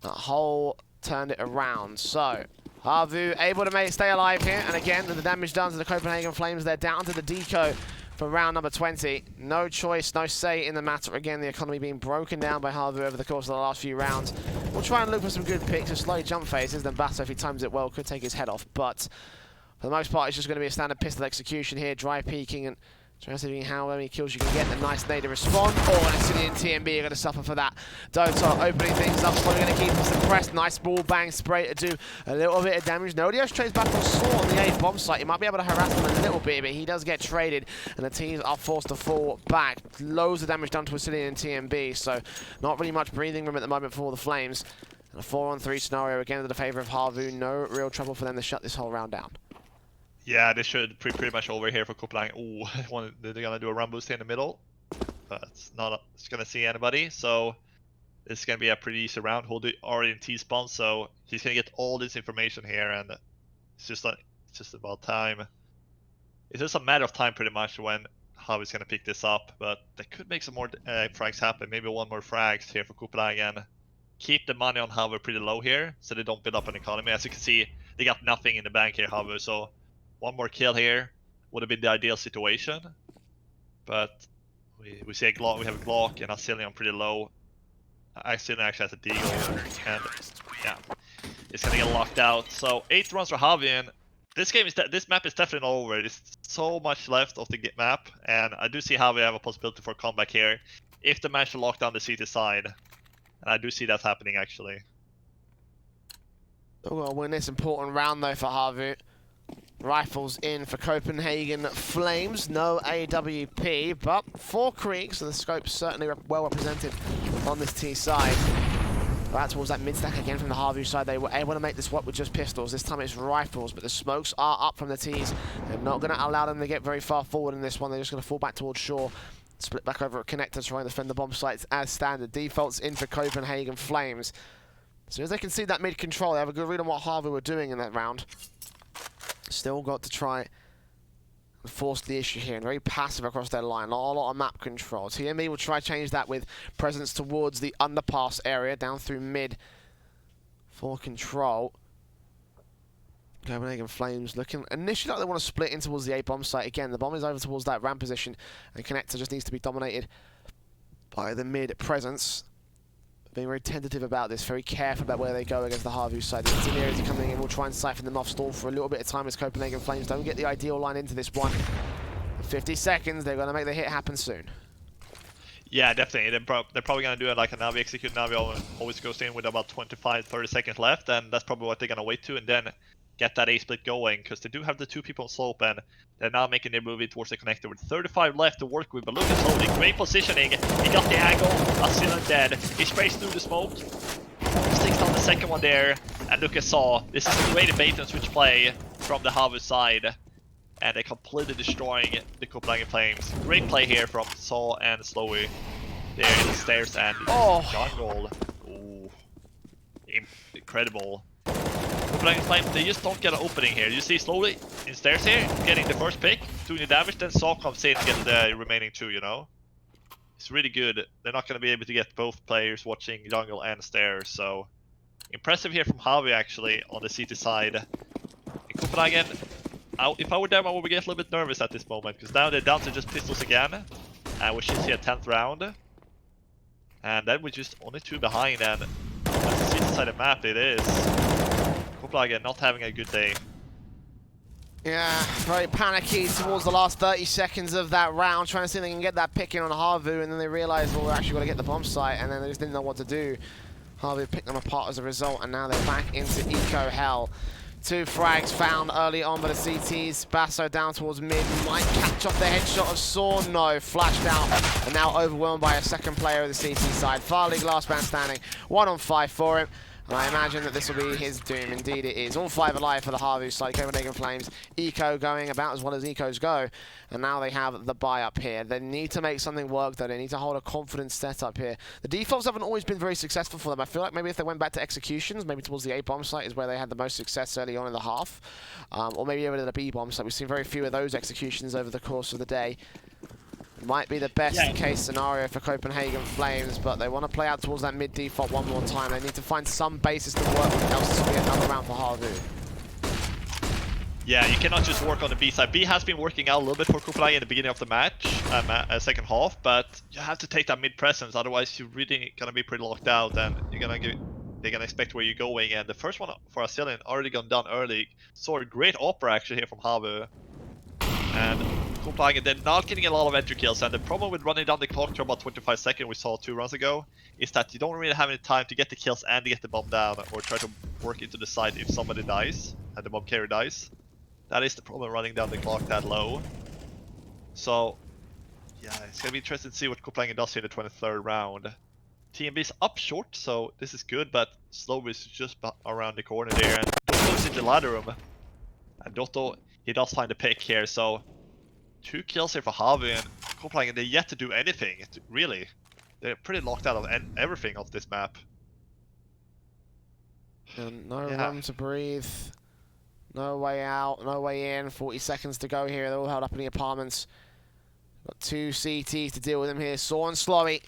Speaker 2: That hole turned it around. So, HAVU able to stay alive here, and again, the damage done to the Copenhagen Flames. They're down to the deco for round number 20. No choice, no say in the matter. Again, the economy being broken down by HAVU over the course of the last few rounds. We'll try and look for some good picks and slowly jump phases. Then Basso, if he times it well, could take his head off. But for the most part, it's just going to be a standard pistol execution here. Dry peeking and trying to see how many kills you can get. The nice nade to respond. Oh, and City and TMB are going to suffer for that. Dota opening things up. Probably going to keep him suppressed. Nice ball bang spray to do a little bit of damage. Nodios trades back on Saw on the A bomb site. He might be able to harass them a little bit, but he does get traded, and the teams are forced to fall back. Loads of damage done to City and TMB, so not really much breathing room at the moment for the Flames. And a 4-on-3 scenario again to the favor of HAVU. No real trouble for them to shut this whole round down.
Speaker 3: Yeah, they should pretty much over here for Copenhagen. Ooh, they're gonna do a run boost here in the middle, but it's gonna see anybody. So this is gonna be a pretty easy round. Hoodie already in T-spawn, so he's gonna get all this information here, and it's just about time. It's just a matter of time, pretty much, when HAVU's gonna pick this up. But they could make some more frags happen. Maybe 1 more frags here for Copenhagen. Keep the money on HAVU pretty low here, so they don't build up an economy. As you can see, they got nothing in the bank here, HAVU. So 1 more kill here would have been the ideal situation, but we see a Glock, we have a Glock and Asilion pretty low. Asilion actually has a Deagle, and yeah, it's gonna get locked out. So 8 runs for HAVU, and this map is definitely not over. There's so much left of the map, and I do see HAVU have a possibility for a comeback here if they manage to lock down the CT side, and I do see that happening actually.
Speaker 2: They're gonna win this important round though for HAVU. Rifles in for Copenhagen Flames. No AWP, but 4 creeks, so the scope's certainly well represented on this T side. Right towards that mid stack again from the HAVU side. They were able to make this work with just pistols. This time it's rifles, but the smokes are up from the Ts. They're not going to allow them to get very far forward in this one. They're just going to fall back towards shore. Split back over at Connector, trying to defend the bomb sites as standard. Defaults in for Copenhagen Flames. As soon as they can see that mid control, they have a good read on what HAVU were doing in that round. Still got to try and force the issue here, and very passive across their line. Not a lot of map control. TME will try to change that with presence towards the underpass area, down through mid for control. Copenhagen Flames looking initially like they want to split in towards the A bomb site. Again, the bomb is over towards that ramp position, and Connector just needs to be dominated by the mid presence. Being very tentative about this, very careful about where they go against the HAVU side. The incendiaries are coming in, we'll try and siphon them off, stall for a little bit of time as Copenhagen Flames don't get the ideal line into this one. 50 seconds, they're going to make the hit happen soon.
Speaker 3: Yeah, definitely. They're probably going to do it like a Navi execute. Navi always goes in with about 25-30 seconds left, and that's probably what they're going to wait to, and then get that A-split going, because they do have the 2 people on slope, and they're now making their move towards the connector with 35 left to work with. But look at Loading, great positioning. He got the angle, Asilion dead. He sprays through the smoke, sticks down the second one there, and look at Saw. This is a great bait and switch play from the HAVU side, and they're completely destroying the Copenhagen Flames. Great play here from Saw and Slowy. There in the stairs and jungle. Ooh, incredible. Copenhagen Flames, they just don't get an opening here. You see Slowly in stairs here, getting the first pick, doing the damage, then Saw comes in and gets the remaining 2, you know? It's really good. They're not going to be able to get both players watching jungle and stairs, so impressive here from HAVU actually on the CT side. In Copenhagen, if I were them, I would get a little bit nervous at this moment, because now they're down to just pistols again, and we should see a 10th round. And then we're just only 2 behind, and that's the CT side of the map, it is. Copenhagen not having a good day.
Speaker 2: Yeah, very panicky towards the last 30 seconds of that round, trying to see if they can get that pick in on HAVU, and then they realised, well, we're actually going to get the bomb site, and then they just didn't know what to do. HAVU picked them apart as a result, and now they're back into eco hell. 2 frags found early on by the CTs. Basso down towards mid, might catch off the headshot of Saw. No, flashed out, and now overwhelmed by a second player of the CT side. Farley, last man standing, 1 on 5 for him. And I imagine that this will be his doom. Indeed it is. All 5 alive for the HAVU side. Copenhagen Flames. Eco going about as well as Ecos go. And now they have the buy up here. They need to make something work though. They need to hold a confident setup here. The defaults haven't always been very successful for them. I feel like maybe if they went back to executions, maybe towards the A-bomb site is where they had the most success early on in the half. Or maybe over to the B-bomb site. We've seen very few of those executions over the course of the day. Might be the best case scenario for Copenhagen Flames, but they want to play out towards that mid default one more time. They need to find some basis to work with, else this will be another round for HAVU.
Speaker 3: Yeah, you cannot just work on the B side. B has been working out a little bit for Copenhagen in the beginning of the match, second half, but you have to take that mid presence, otherwise you're really gonna be pretty locked out, and they're gonna expect where you're going. And the first one for Asilian already gone down early. Saw a great opera actually here from HAVU. And Copenhagen, they're not getting a lot of entry kills, and the problem with running down the clock to about 25 seconds, we saw 2 runs ago, is that you don't really have any time to get the kills and to get the bomb down, or try to work into the side if somebody dies, and the bomb carrier dies. That is the problem running down the clock that low. So, yeah, it's gonna be interesting to see what Copenhagen does here in the 23rd round. TMB's up short, so this is good, but Slow is just around the corner there, and Dotto's in the ladder room. And Dotto, he does find a pick here, so 2 kills here for HAVU, and Copenhagen, they're yet to do anything, really. They're pretty locked out of everything off this map.
Speaker 2: And no room to breathe. No way out, no way in. 40 seconds to go here. They're all held up in the apartments. Got 2 CTs to deal with them here. Saw and Slowy.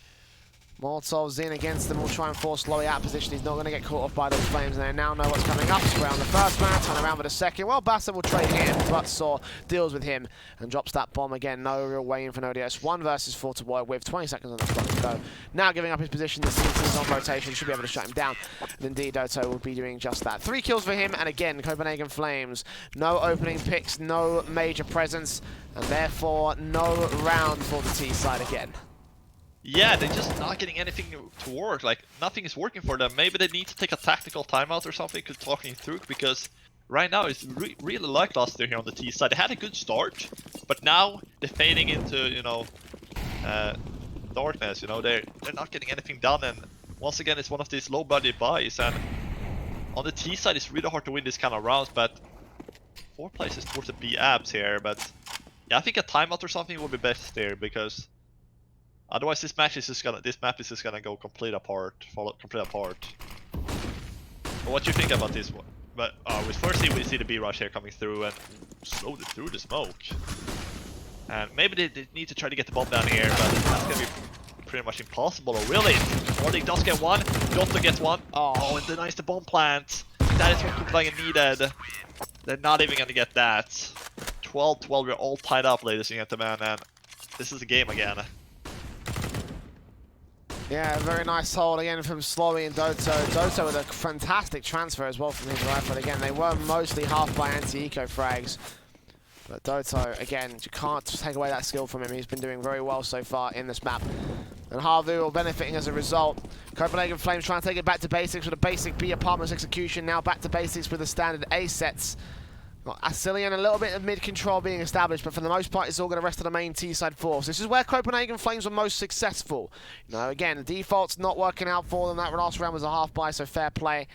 Speaker 2: Molotov's in against them. Will try and force Slowy out of position. He's not going to get caught off by those flames. And they now know what's coming up. Spray on the first man, turn around for the second. Well, Bassett will trade him, but Saw deals with him and drops that bomb again. No real way in for Nodius. 1 versus 4 to Boy with 20 seconds on the clock to go. Now giving up his position. The CT's on rotation. Should be able to shut him down. And indeed, Dotto will be doing just that. 3 kills for him. And again, Copenhagen Flames. No opening picks, no major presence. And therefore, no round for the T side again.
Speaker 3: Yeah, they're just not getting anything to work. Like, nothing is working for them. Maybe they need to take a tactical timeout or something, talking through, because right now it's really lackluster here on the T side. They had a good start, but now they're fading into, you know, darkness. You know, they're not getting anything done, and once again, it's one of these low-budget buys. And on the T side, it's really hard to win this kind of rounds. But 4 places towards the B abs here. But yeah, I think a timeout or something would be best there, because otherwise, this map is just gonna go complete apart. What do you think about this one? But firstly, we see the B rush here coming through and slowed it through the smoke. And maybe they need to try to get the bomb down here, but that's gonna be pretty much impossible. Or will it? Mordig does get 1. Dotto gets 1. Oh, and denies the bomb plant. That is what Copenhagen needed. They're not even gonna get that. 12-12. We're all tied up, ladies and gentlemen, and this is a game again.
Speaker 2: Yeah, very nice hold again from Slowy and Dotto. Dotto with a fantastic transfer as well from his rifle. Again, they were mostly half by anti-eco frags. But Dotto, again, you can't take away that skill from him. He's been doing very well so far in this map. And HAVU are benefiting as a result. Copenhagen Flames trying to take it back to basics with a basic B apartments execution. Now back to basics with the standard A sets. Got Asilian, a little bit of mid-control being established, but for the most part, it's all going to rest on the main T-side force. This is where Copenhagen Flames were most successful. You know, again, the default's not working out for them. That last round was a half-buy, so fair play.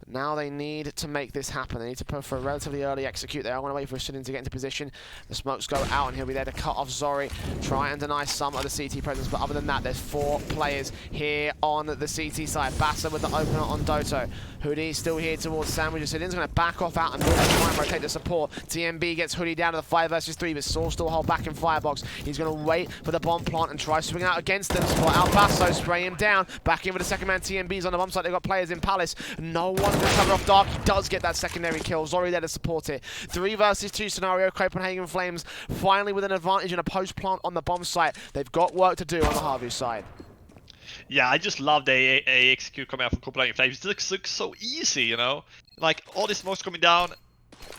Speaker 2: But now they need to make this happen. They need to put for a relatively early execute there. I want to wait for Asilian to get into position. The smokes go out, and he'll be there to cut off Zori. Try and deny some of the CT presence, but other than that, there's 4 players here on the CT side. Bassa with the opener on Dotto. Hoodie still here towards Sandwich. Asilian's going to back off out and try and rotate the support. TMB gets Hoodie down to the 5 versus 3, but Saul still hold back in Firebox. He's going to wait for the bomb plant and try swing out against them. Spot out Basso, spray him down. Back in with the second man. TMB's on the bomb site. They've got players in Palace. No one can cover off Dark. He does get that secondary kill. Zori there to support it. 3 versus 2 scenario. Copenhagen Flames finally with an advantage and a post plant on the bomb site. They've got work to do on the HAVU side.
Speaker 3: Yeah, I just love the execute coming out from Copenhagen Flames. It looks so easy, you know? Like, all this smoke's coming down,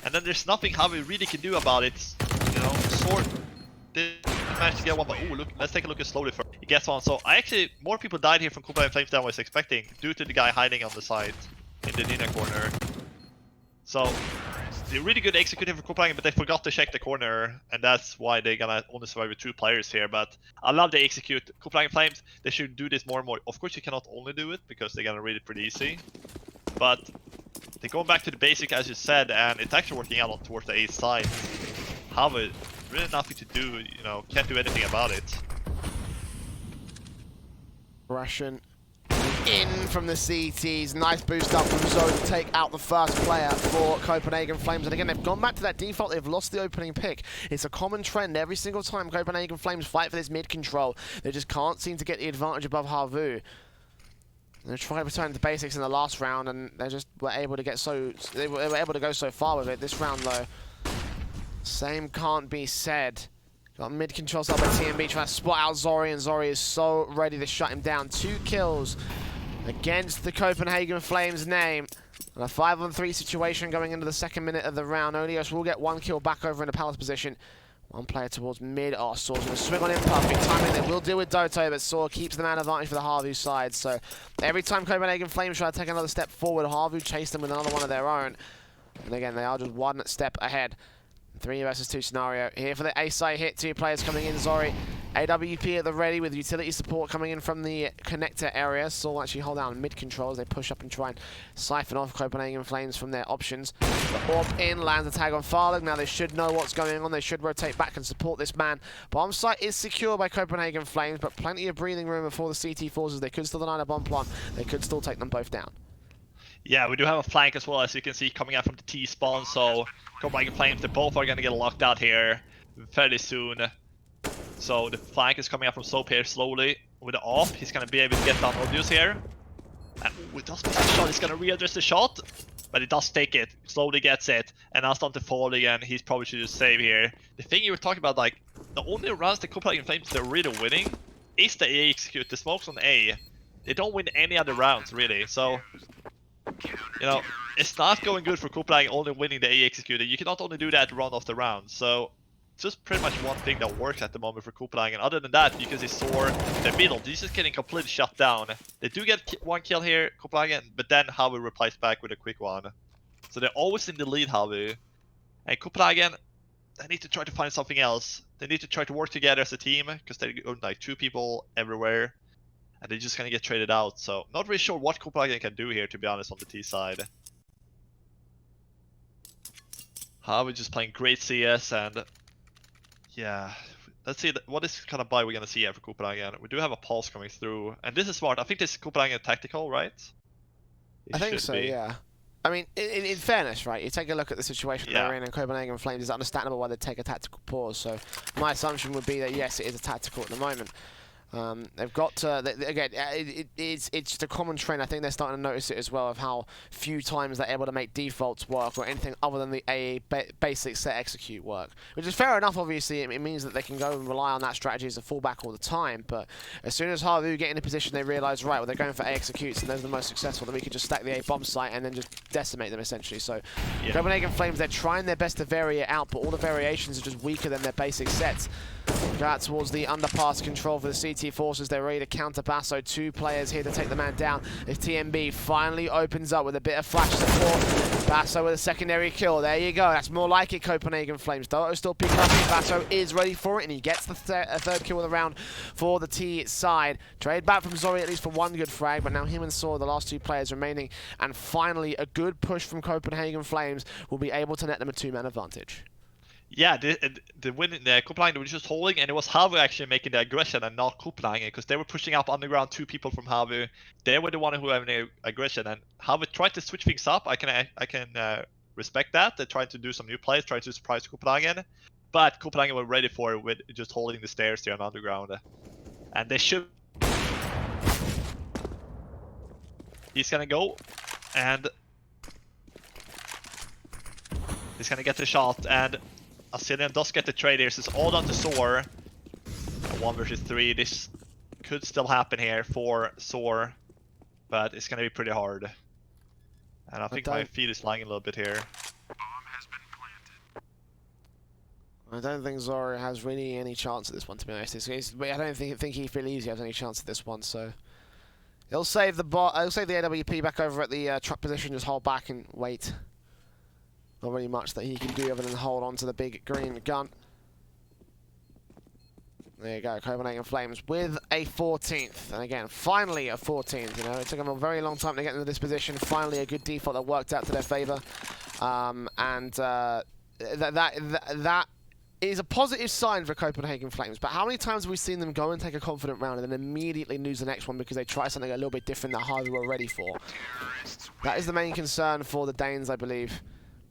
Speaker 3: and then there's nothing HAVU really can do about it. You know, Sword didn't manage to get 1, but oh, look, let's take a look at Slowly first. He gets 1, so more people died here from Copenhagen Flames than I was expecting, due to the guy hiding on the side in the Nina corner. So, they're really good executing for Copenhagen, but they forgot to check the corner, and that's why they're gonna only survive with 2 players here. But I love they execute. Copenhagen Flames, they should do this more and more. Of course, you cannot only do it because they're gonna read it pretty easy, but they're going back to the basic as you said, and it's actually working out towards the A side. HAVU, really nothing to do, you know, can't do anything about it.
Speaker 2: Russian in from the CTs. Nice boost up from Zoe to take out the first player for Copenhagen Flames. And again, they've gone back to that default. They've lost the opening pick. It's a common trend every single time Copenhagen Flames fight for this mid control. They just can't seem to get the advantage above HAVU. They tried to return to basics in the last round, and they just were able to get they were able to go so far with it. This round, though, same can't be said. Got mid control up by TMB trying to spot out Zori, and Zori is so ready to shut him down. 2 kills against the Copenhagen Flames name. And a 5-on-3 situation going into the 2nd minute of the round. Onios will get 1 kill back over in the palace position. 1 player towards mid. Oh, Saw's going to swing on him. Perfect timing. They will deal with Doto, but Saw keeps the man advantage for the HAVU side. So every time Copenhagen Flames try to take another step forward, HAVU chase them with another one of their own. And again, they are just 1 step ahead. 3 versus 2 scenario. Here for the A side hit. 2 players coming in. Zori, AWP at the ready with utility support coming in from the connector area. Saul will actually hold down mid control as they push up and try and siphon off Copenhagen Flames from their options. The AWP in lands a tag on Farlig. Now they should know what's going on. They should rotate back and support this man. Bomb site is secure by Copenhagen Flames, but plenty of breathing room before the CT forces. They could still deny the bomb plant. They could still take them both down.
Speaker 3: Yeah, we do have a flank as well, as you can see, coming out from the T-spawn, so Copenhagen Flames, they both are going to get locked out here fairly soon. So the flank is coming out from Soap here slowly. With the AWP, he's going to be able to get down Odious here. And with the shot, he's going to readdress the shot, but he does take it, slowly gets it, and now starting to fall again. He's probably should just save here. The thing you were talking about, like, the only rounds the Copenhagen Flames they're really winning is the A execute, the smokes on A. They don't win any other rounds, really, so... You know, it's not going good for Copenhagen only winning the A executed. You cannot only do that round after round. So it's just pretty much one thing that works at the moment for Copenhagen. Other than that, you can see Soar in the middle. He's just getting completely shut down. They do get 1 kill here, Copenhagen, but then HAVU replies back with a quick one. So they're always in the lead, HAVU. And Copenhagen, they need to try to find something else. They need to try to work together as a team, because they own like 2 people everywhere. And they're just gonna get traded out, so not really sure what Copenhagen can do here, to be honest, on the T side. HAVU just playing great CS, and yeah, let's see what is kind of buy we're gonna see here for Copenhagen. We do have a pulse coming through, and this is smart. I think this is Copenhagen tactical, right?
Speaker 2: I think so, yeah. I mean, in fairness, right, you take a look at the situation they're in, and Copenhagen Flames, it's understandable why they take a tactical pause. So my assumption would be that yes, it is a tactical at the moment. They've got to, again, it's just a common trend. I think they're starting to notice it as well, of how few times they're able to make defaults work or anything other than the AA basic set execute work, which is fair enough. Obviously, it means that they can go and rely on that strategy as a fallback all the time. But as soon as HAVU get in a position, they realise, right, well, they're going for A executes and those are the most successful, then we can just stack the A bomb site and then just decimate them essentially. So Copenhagen Flames, they're trying their best to vary it out, but all the variations are just weaker than their basic sets. Go out towards the underpass control for the CT forces. They're ready to counter Basso. 2 players here to take the man down. If TMB finally opens up with a bit of flash support, Basso with a secondary kill. There you go. That's more like it, Copenhagen Flames. Doto still picking up. Basso is ready for it, and he gets the 3rd kill of the round for the T side. Trade back from Zori at least for 1 good frag, but now him and Saw, the last 2 players remaining. And finally, a good push from Copenhagen Flames will be able to net them a 2-man advantage.
Speaker 3: Yeah, the win in Copenhagen was just holding, and it was HAVU actually making the aggression and not Copenhagen, because they were pushing up underground 2 people from HAVU. They were the one who had the aggression, and HAVU tried to switch things up. I can respect that. They tried to do some new plays, tried to surprise Copenhagen, but Copenhagen were ready for it with just holding the stairs there on underground, and they should. He's gonna go, and he's gonna get the shot, and Asilian does get the trade here, so it's all down to Soar. 1 versus 3, this could still happen here for Soar, but it's gonna be pretty hard. And I think my feet is lying a little bit here.
Speaker 2: I don't think Zora has really any chance at this one, to be honest. I don't think he really has any chance at this one, so he'll save the AWP back over at the truck position, just hold back and wait. Not really much that he can do other than hold on to the big green gun. There you go, Copenhagen Flames with a 14th. And again, finally a 14th. You know, it took them a very long time to get into this position. Finally a good default that worked out to their favor. That is a positive sign for Copenhagen Flames. But how many times have we seen them go and take a confident round and then immediately lose the next one because they try something a little bit different that HAVU were ready for? That is the main concern for the Danes, I believe.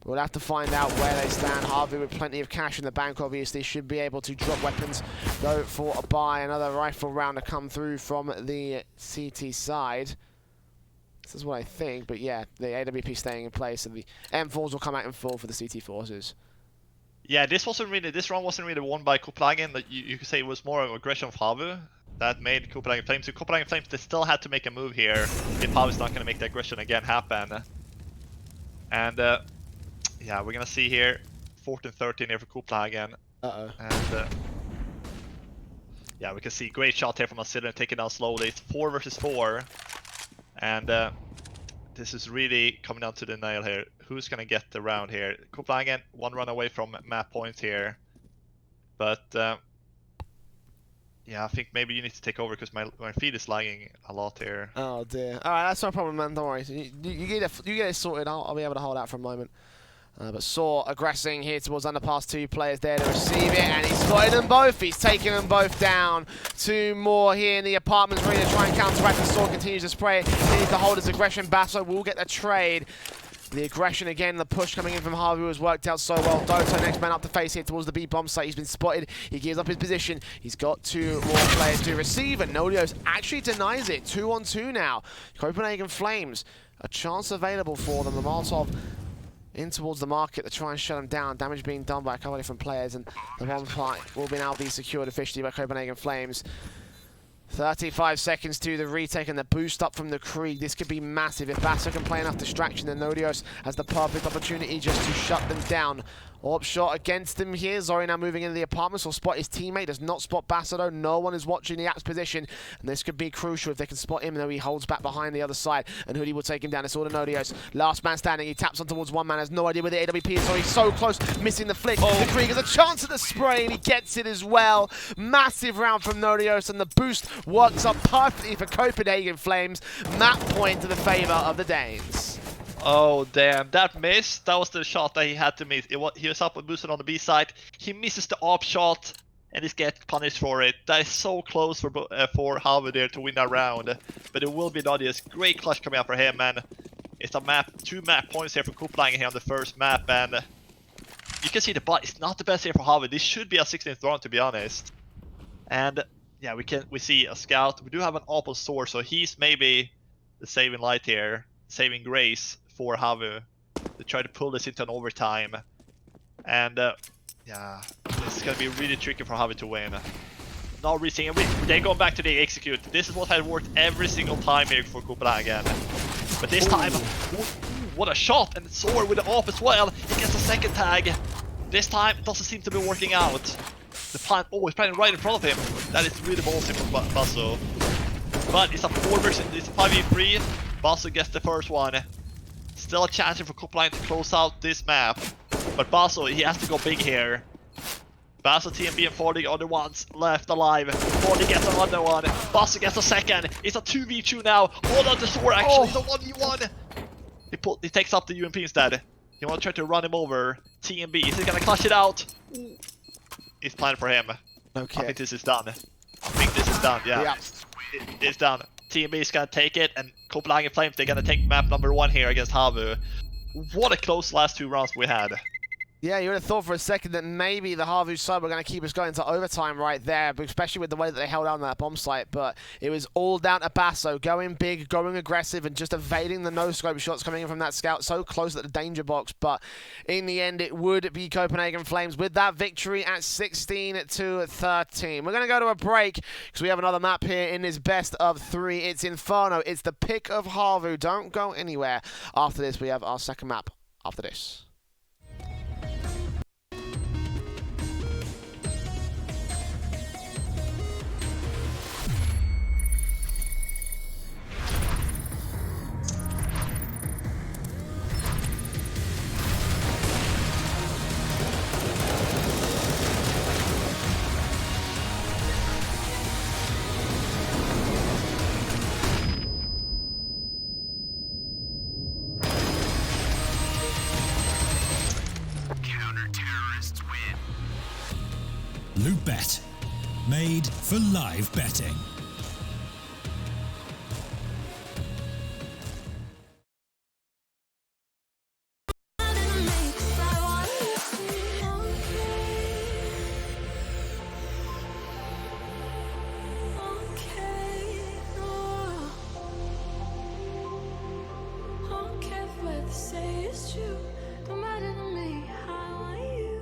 Speaker 2: We'll have to find out where they stand. HAVU with plenty of cash in the bank, obviously, should be able to drop weapons, go for a buy. Another rifle round to come through from the CT side. This is what I think, but yeah, the AWP staying in place, and the M4s will come out in full for the CT forces.
Speaker 3: Yeah, this round wasn't really won by Copenhagen. You could say it was more of aggression of HAVU that made Copenhagen Flames. So Copenhagen Flames, they still had to make a move here if HAVU's not going to make the aggression again happen. And yeah, we're gonna see here 14-13 here for Copenhagen. And yeah, we can see great shot here from Auxiliary taking down slowly. It's 4 versus 4, and this is really coming down to the nail here. Who's gonna get the round here? Copenhagen, 1 run away from map points here, but yeah, I think maybe you need to take over because my feed is lagging a lot here.
Speaker 2: Oh dear. All right, that's no problem, man. Don't worry. You get it sorted. I'll be able to hold out for a moment. But Saw aggressing here towards underpass, 2 players there to receive it, and he's spotted them both. He's taken them both down. 2 more here in the apartments ready to try and counteract, and Saw continues to spray. He needs to hold his aggression. Basso will get the trade. The aggression again, the push coming in from HAVU has worked out so well. Doto, next man up to face here towards the B bomb site. He's been spotted. He gives up his position. He's got 2 more players to receive, and Nodios actually denies it. 2-on-2 now. Copenhagen Flames, a chance available for them. The Molotov in towards the market to try and shut them down. Damage being done by a couple of different players, and the one fight will be now be secured officially by Copenhagen Flames. 35 seconds to the retake and the boost up from the Krieg. This could be massive. If Basso can play enough distraction, then Nodios has the perfect opportunity just to shut them down. Orb shot against him here. Zori now moving into the apartments. Will spot his teammate. Does not spot Basso though. No one is watching the app's position. And this could be crucial if they can spot him, though he holds back behind the other side. And Hoodie will take him down. It's all the Nodios. Last man standing. He taps on towards one man. Has no idea where the AWP is. So he's so close. Missing the flick. The Krieg has a chance at the spray, and he gets it as well. Massive round from Nodios, and the boost works up perfectly for Copenhagen Flames. Map point to the favor of the Danes.
Speaker 3: Oh damn, that miss, that was the shot that he had to miss. He was up and boosted on the B side. He misses the op shot and he's getting punished for it. That is so close for HAVU there to win that round. But it will be Nodius. Great clutch coming up for him, man. It's a map, 2 map points here for Copenhagen here on the first map, and you can see the bot is not the best here for HAVU. This should be a 16th round, to be honest. And yeah, we see a scout. We do have an Opal sword, so he's maybe the saving light here, saving grace for HAVU to try to pull this into an overtime. And yeah, this is gonna be really tricky for HAVU to win. Not really seeing it. They go back to the execute. This is what has worked every single time here for Copenhagen. But this time, what a shot! And sword with the off as well. He gets a second tag. This time, it doesn't seem to be working out. The plant, he's planting right in front of him. That is really ballsy from Basso. But it's a 4 versus, it's a 5v3. Basso gets the first one. Still a chance for Copenhagen to close out this map. But Basso, he has to go big here. Basso, TMB and 40 are the ones left alive. 40 gets another one. Basso gets a second. It's a 2v2 now. Hold on to sword actually. It's a 1v1. He takes up the UMP instead. He wants to try to run him over. TMB, is he gonna clutch it out? It's planned for him.
Speaker 2: Okay.
Speaker 3: I think this is done. Yeah. It's done. TMB is gonna take it, and Copenhagen Flames, they're gonna take map number 1 here against HAVU. What a close last 2 rounds we had.
Speaker 2: Yeah, you would have thought for a second that maybe the HAVU side were going to keep us going to overtime right there, but especially with the way that they held down that bomb site. But it was all down to Basso, going big, going aggressive, and just evading the no-scope shots coming in from that scout so close at the danger box. But in the end, it would be Copenhagen Flames with that victory at 16-13. We're going to go to a break because we have another map here in this best of 3. It's Inferno. It's the pick of HAVU. Don't go anywhere. After this, we have our second map after this.
Speaker 1: Loot.bet. Made for live betting.
Speaker 4: Say it's true, don't matter to me. How are you?